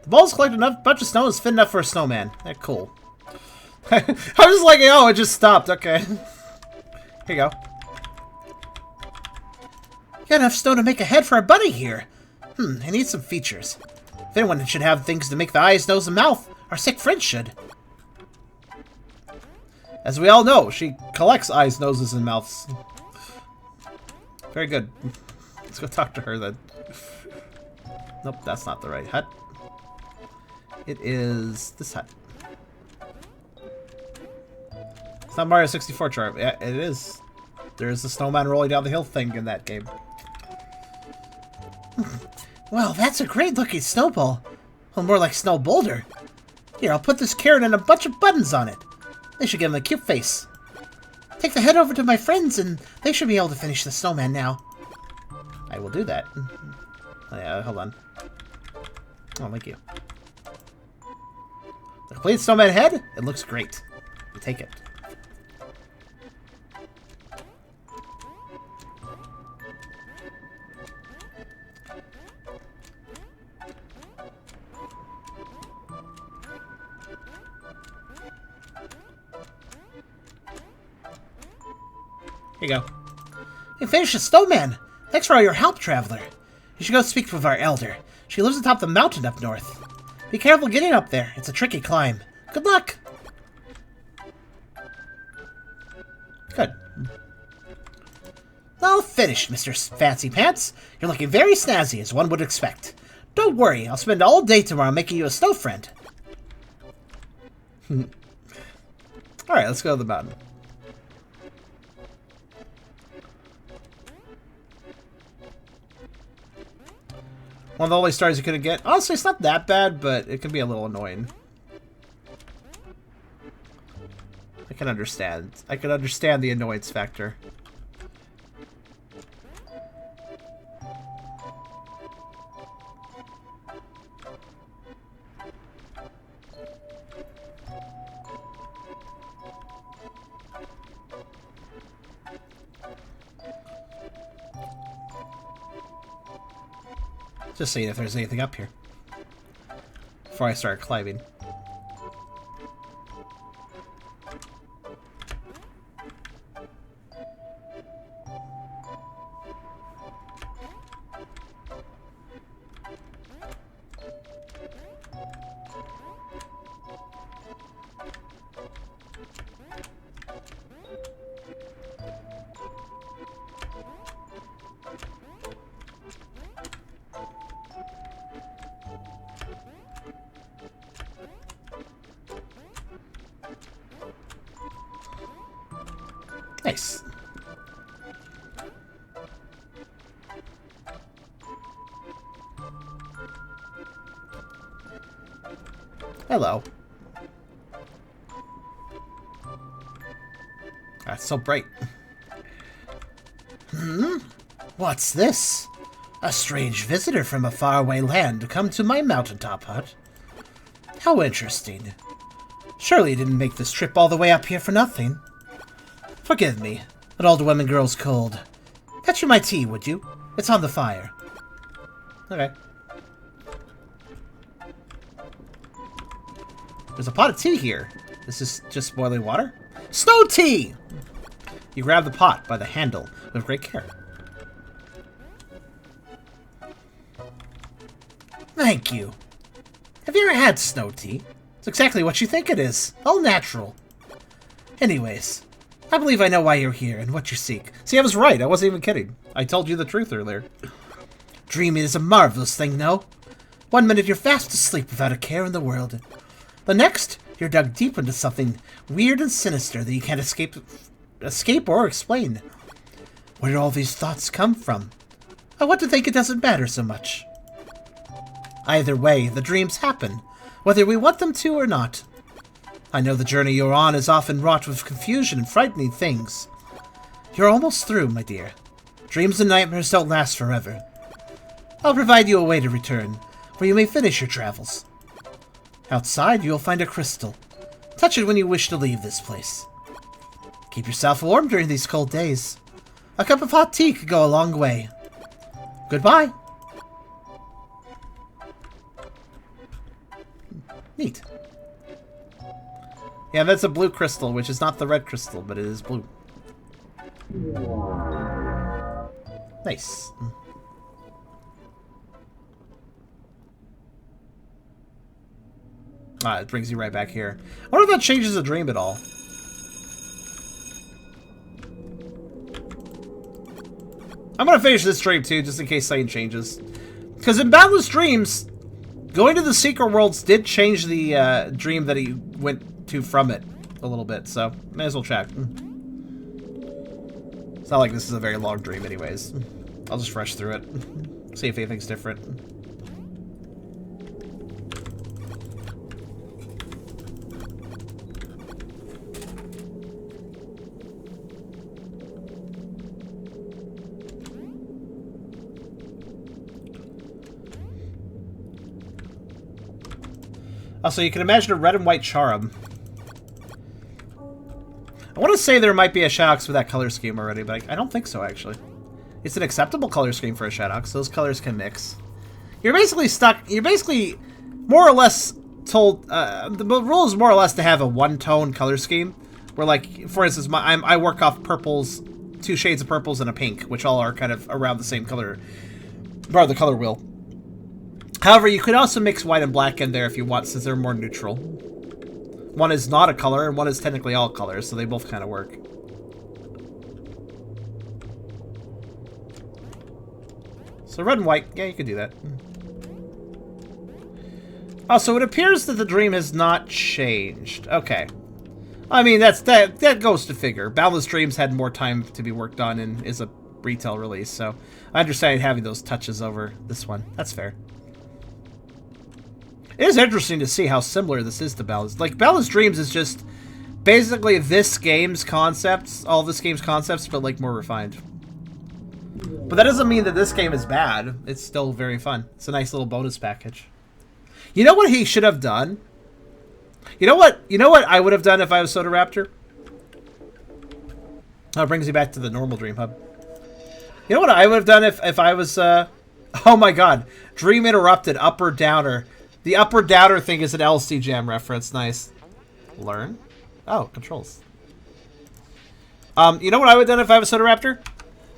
the balls collected enough, bunch of snow is fit enough for a snowman. Yeah, cool. I was just like, oh, it just stopped. Okay. Here you go. Got enough snow to make a head for a bunny here. I need some features. If anyone should have things to make the eyes, nose, and mouth, our sick friend should. As we all know, she collects eyes, noses, and mouths. Very good. Let's go talk to her then. Nope, that's not the right hut. It is this hut. It's not Mario 64 chart. Yeah, it is. There's the snowman rolling down the hill thing in that game. Well, that's a great looking snowball. Well, more like snow boulder. Here, I'll put this carrot and a bunch of buttons on it. They should give him a cute face. Take the head over to my friends and they should be able to finish the snowman now. I will do that. Oh, yeah, hold on. Oh, thank you. The complete snowman head? It looks great. You take it. Here you go. You finished the snowman. Thanks for all your help, traveler. You should go speak with our elder. She lives atop the mountain up north. Be careful getting up there. It's a tricky climb. Good luck. Good. All finished, Mr. Fancy Pants. You're looking very snazzy, as one would expect. Don't worry, I'll spend all day tomorrow making you a snow friend. Alright, let's go to the mountain. One of the only stars you couldn't get. Honestly, it's not that bad, but it can be a little annoying. I can understand. I can understand the annoyance factor. Just seeing if there's anything up here before I start climbing. Nice. Hello. That's so bright. What's this? A strange visitor from a faraway land come to my mountaintop hut. How interesting. Surely you didn't make this trip all the way up here for nothing. Forgive me, an old woman grows cold. Fetch you my tea, would you? It's on the fire. Okay. There's a pot of tea here. This is just boiling water? Snow tea! You grab the pot by the handle with great care. Thank you. Have you ever had snow tea? It's exactly what you think it is. All natural. Anyways, I believe I know why you're here and what you seek. See, I was right. I wasn't even kidding. I told you the truth earlier. Dreaming is a marvelous thing, no? One minute you're fast asleep without a care in the world. The next, you're dug deep into something weird and sinister that you can't escape or explain. Where did all these thoughts come from? I want to think it doesn't matter so much. Either way, the dreams happen, whether we want them to or not. I know the journey you're on is often wrought with confusion and frightening things. You're almost through, my dear. Dreams and nightmares don't last forever. I'll provide you a way to return, where you may finish your travels. Outside, you'll find a crystal. Touch it when you wish to leave this place. Keep yourself warm during these cold days. A cup of hot tea could go a long way. Goodbye. Neat. Yeah, that's a blue crystal, which is not the red crystal, but it is blue. Nice. Ah, it brings you right back here. I wonder if that changes the dream at all. I'm gonna finish this dream too, just in case something changes. Because in Boundless Dreams, going to the secret worlds did change the dream that he went to from it a little bit, so may as well check. It's not like this is a very long dream anyways. I'll just rush through it, see if anything's different. Also, you can imagine a red and white charm. I want to say there might be a Shadox with that color scheme already, but I don't think so, actually. It's an acceptable color scheme for a Shadox. Those colors can mix. You're basically stuck... You're basically more or less told... the rule is more or less to have a one-tone color scheme. Where, like, for instance, I work off purples, 2 shades of purples and a pink, which all are kind of around the same color... part of the color wheel. However, you could also mix white and black in there if you want, since they're more neutral. One is not a color, and one is technically all colors, so they both kind of work. So red and white, yeah, you could do that. Oh, so it appears that the dream has not changed. Okay. I mean, that goes to figure. Boundless Dreams had more time to be worked on and is a retail release, so I understand having those touches over this one. That's fair. It is interesting to see how similar this is to Boundless. Like, Boundless Dreams is just basically this game's concepts, all this game's concepts, but, like, more refined. But that doesn't mean that this game is bad. It's still very fun. It's a nice little bonus package. You know what he should have done? You know what I would have done if I was Soda Raptor? Oh, it brings you back to the normal Dream Hub. You know what I would have done if I was, oh my god. Dream interrupted, up or downer. The up or downer thing is an LSDJAM reference. Nice. Learn? Oh, controls. You know what I would have done if I was Soda Raptor?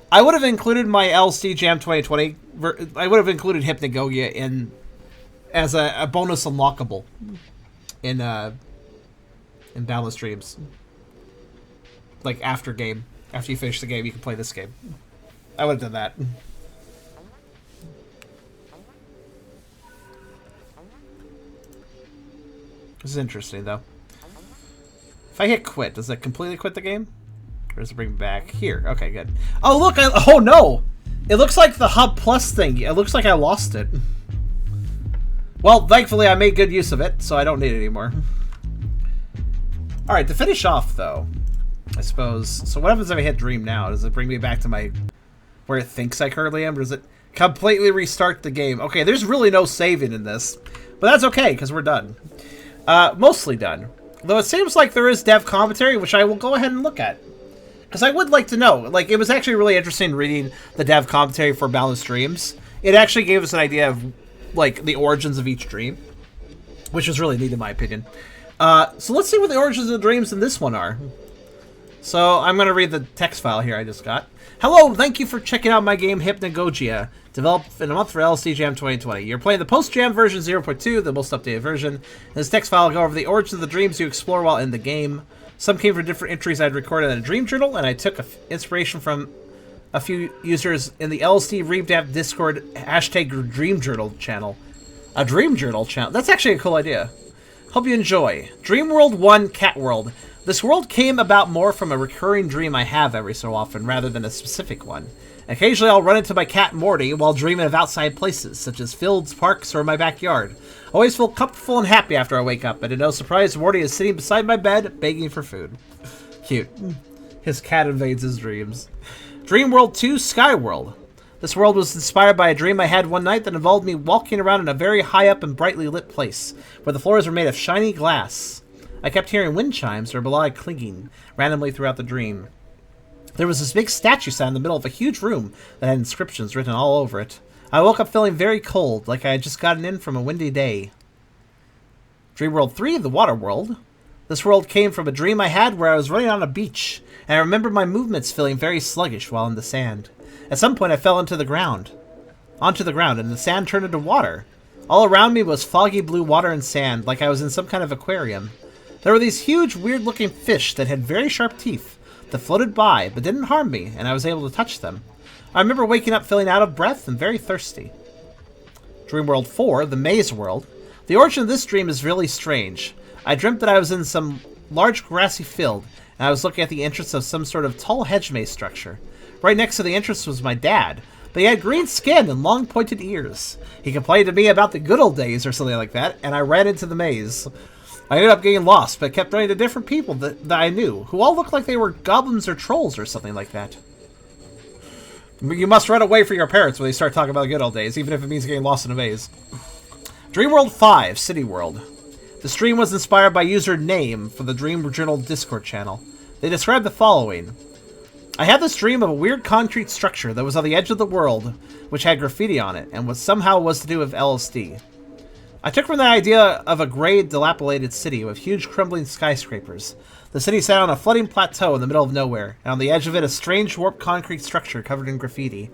I would have included my LSDJAM 2020. I would have included Hypnagogia in as a bonus unlockable in Boundless Dreams. Like after you finish the game, you can play this game. I would have done that. This is interesting, though. If I hit quit, does that completely quit the game? Or does it bring me back here? Okay, good. Oh, look! Oh, no! It looks like the Hub Plus thing. It looks like I lost it. Well, thankfully I made good use of it, so I don't need it anymore. Alright, to finish off, though, I suppose... So what happens if I hit Dream now? Does it bring me back to my... where it thinks I currently am? Or does it completely restart the game? Okay, there's really no saving in this. But that's okay, because we're done. Mostly done. Though it seems like there is dev commentary, which I will go ahead and look at. Because I would like to know. Like, it was actually really interesting reading the dev commentary for Balanced Dreams. It actually gave us an idea of, like, the origins of each dream. Which was really neat in my opinion. So let's see what the origins of the dreams in this one are. So I'm going to read the text file here I just got. Hello, thank you for checking out my game Hypnagogia, developed in a month for LSDJAM 2020. You're playing the post-jam version 0.2, the most updated version. In this text file will go over the origins of the dreams you explore while in the game. Some came from different entries I'd recorded in a dream journal, and I took inspiration from a few users in the LSD Discord hashtag Dream Journal channel. A Dream Journal channel? That's actually a cool idea. Hope you enjoy. Dream World 1 Cat World. This world came about more from a recurring dream I have every so often, rather than a specific one. Occasionally I'll run into my cat Morty while dreaming of outside places, such as fields, parks, or my backyard. I always feel comfortable and happy after I wake up, and to no surprise, Morty is sitting beside my bed, begging for food. Cute. His cat invades his dreams. Dream World 2 Sky World. This world was inspired by a dream I had one night that involved me walking around in a very high up and brightly lit place, where the floors were made of shiny glass. I kept hearing wind chimes or melodic clinking randomly throughout the dream. There was this big statue sound in the middle of a huge room that had inscriptions written all over it. I woke up feeling very cold, like I had just gotten in from a windy day. Dream World 3, the Water World. This world came from a dream I had where I was running on a beach, and I remember my movements feeling very sluggish while in the sand. At some point I fell onto the ground, and the sand turned into water. All around me was foggy blue water and sand, like I was in some kind of aquarium. There were these huge, weird-looking fish that had very sharp teeth that floated by, but didn't harm me, and I was able to touch them. I remember waking up feeling out of breath and very thirsty. Dream World 4, the Maze World. The origin of this dream is really strange. I dreamt that I was in some large grassy field, and I was looking at the entrance of some sort of tall hedge maze structure. Right next to the entrance was my dad, but he had green skin and long pointed ears. He complained to me about the good old days or something like that, and I ran into the maze. I ended up getting lost, but kept running to different people that I knew, who all looked like they were goblins or trolls or something like that. You must run away from your parents when they start talking about the good old days, even if it means getting lost in a maze. Dream World 5, City World. The stream was inspired by user Name for the Dream Journal Discord channel. They described the following. I had this dream of a weird concrete structure that was on the edge of the world, which had graffiti on it, and somehow was to do with LSD. I took from the idea of a gray, dilapidated city with huge crumbling skyscrapers. The city sat on a flooding plateau in the middle of nowhere, and on the edge of it a strange warped concrete structure covered in graffiti.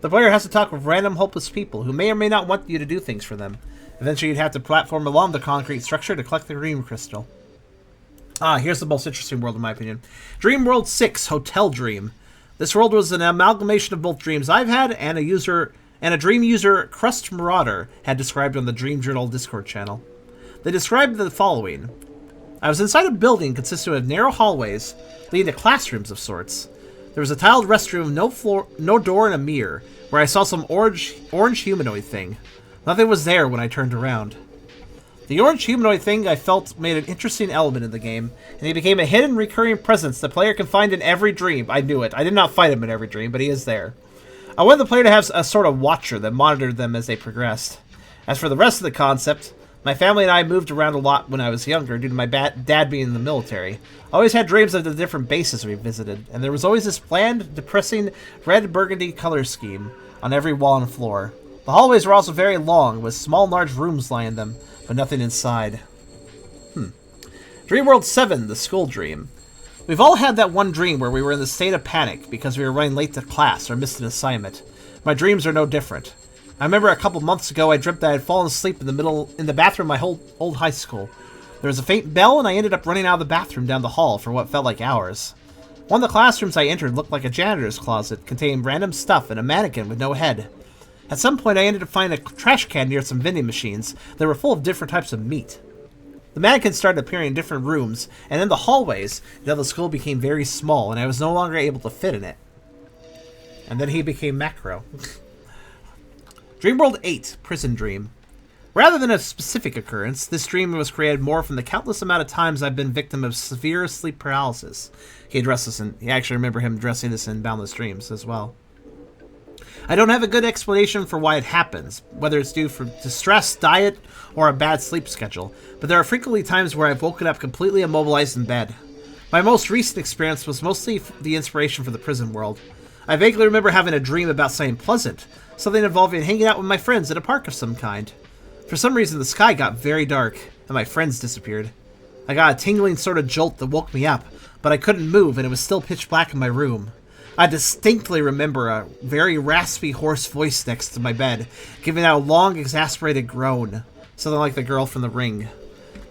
The player has to talk with random hopeless people who may or may not want you to do things for them. Eventually you'd have to platform along the concrete structure to collect the dream crystal. Here's the most interesting world in my opinion. Dream World 6, Hotel Dream. This world was an amalgamation of both dreams I've had and a dream user, Crust Marauder, had described on the Dream Journal Discord channel. They described the following. I was inside a building consisting of narrow hallways leading to classrooms of sorts. There was a tiled restroom, no floor, no door, and a mirror, where I saw some orange humanoid thing. Nothing was there when I turned around. The orange humanoid thing I felt made an interesting element in the game, and he became a hidden recurring presence the player can find in every dream. I knew it. I did not fight him in every dream, but he is there. I wanted the player to have a sort of watcher that monitored them as they progressed. As for the rest of the concept, my family and I moved around a lot when I was younger due to my dad being in the military. I always had dreams of the different bases we visited, and there was always this bland, depressing, red-burgundy color scheme on every wall and floor. The hallways were also very long, with small and large rooms lining them, but nothing inside. Dream World 7, the School Dream. We've all had that one dream where we were in the state of panic because we were running late to class or missed an assignment. My dreams are no different. I remember a couple months ago I dreamt that I had fallen asleep in the bathroom of my old high school. There was a faint bell and I ended up running out of the bathroom down the hall for what felt like hours. One of the classrooms I entered looked like a janitor's closet containing random stuff and a mannequin with no head. At some point I ended up finding a trash can near some vending machines that were full of different types of meat. The mannequins started appearing in different rooms, and in the hallways, until the school became very small, and I was no longer able to fit in it. And then he became Macro. Dreamworld 8, Prison Dream. Rather than a specific occurrence, this dream was created more from the countless amount of times I've been victim of severe sleep paralysis. He addressed this I actually remember him addressing this in Boundless Dreams as well. I don't have a good explanation for why it happens, whether it's due to stress, diet, or a bad sleep schedule, but there are frequently times where I've woken up completely immobilized in bed. My most recent experience was mostly the inspiration for the prison world. I vaguely remember having a dream about something pleasant, something involving hanging out with my friends at a park of some kind. For some reason, the sky got very dark, and my friends disappeared. I got a tingling sort of jolt that woke me up, but I couldn't move, and it was still pitch black in my room. I distinctly remember a very raspy, hoarse voice next to my bed, giving out a long, exasperated groan, something like the girl from The Ring.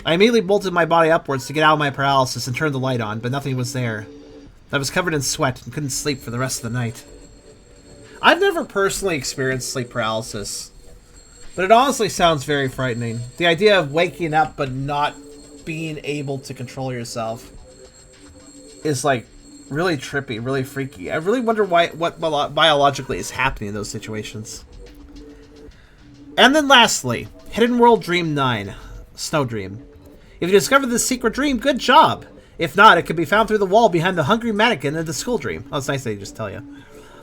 I immediately bolted my body upwards to get out of my paralysis and turned the light on, but nothing was there. I was covered in sweat and couldn't sleep for the rest of the night. I've never personally experienced sleep paralysis, but it honestly sounds very frightening. The idea of waking up but not being able to control yourself is like really trippy, really freaky. I really wonder what biologically is happening in those situations. And then lastly, Hidden World Dream 9, Snow Dream. If you discovered this secret dream, good job! If not, it could be found through the wall behind the hungry mannequin in the school dream. Oh, it's nice they just tell you.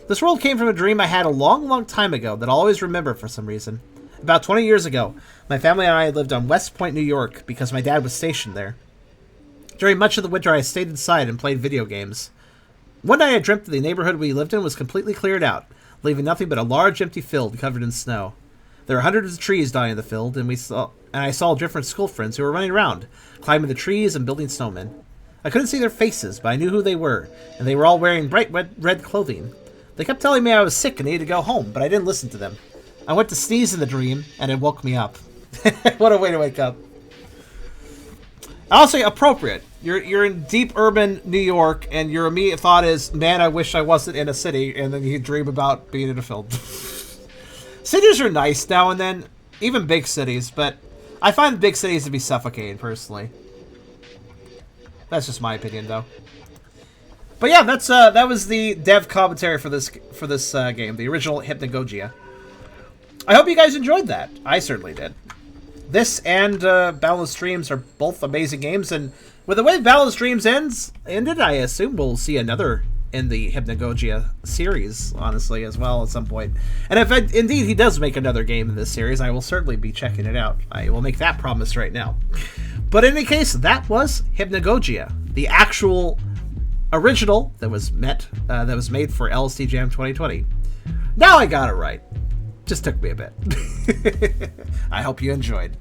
This world came from a dream I had a long, long time ago that I'll always remember for some reason. About 20 years ago, my family and I lived on West Point, New York, because my dad was stationed there. During much of the winter, I stayed inside and played video games. One night I dreamt that the neighborhood we lived in was completely cleared out, leaving nothing but a large empty field covered in snow. There were hundreds of trees dying in the field, and I saw different school friends who were running around, climbing the trees and building snowmen. I couldn't see their faces, but I knew who they were, and they were all wearing bright red clothing. They kept telling me I was sick and needed to go home, but I didn't listen to them. I went to sneeze in the dream, and it woke me up. What a way to wake up. I'll say appropriate. You're in deep urban New York, and your immediate thought is, man, I wish I wasn't in a city, and then you dream about being in a field. Cities are nice now and then, even big cities, but I find big cities to be suffocating, personally. That's just my opinion, though. But yeah, that was the dev commentary for this game, the original Hypnagogia. I hope you guys enjoyed that. I certainly did. This and Boundless Dreams are both amazing games, and with the way Boundless Dreams ended, I assume we'll see another in the Hypnagogia series, honestly, as well at some point. And if indeed he does make another game in this series, I will certainly be checking it out. I will make that promise right now. But in any case, that was Hypnagogia, the actual original that was made for LSDJAM 2020. Now I got it right. Just took me a bit. I hope you enjoyed.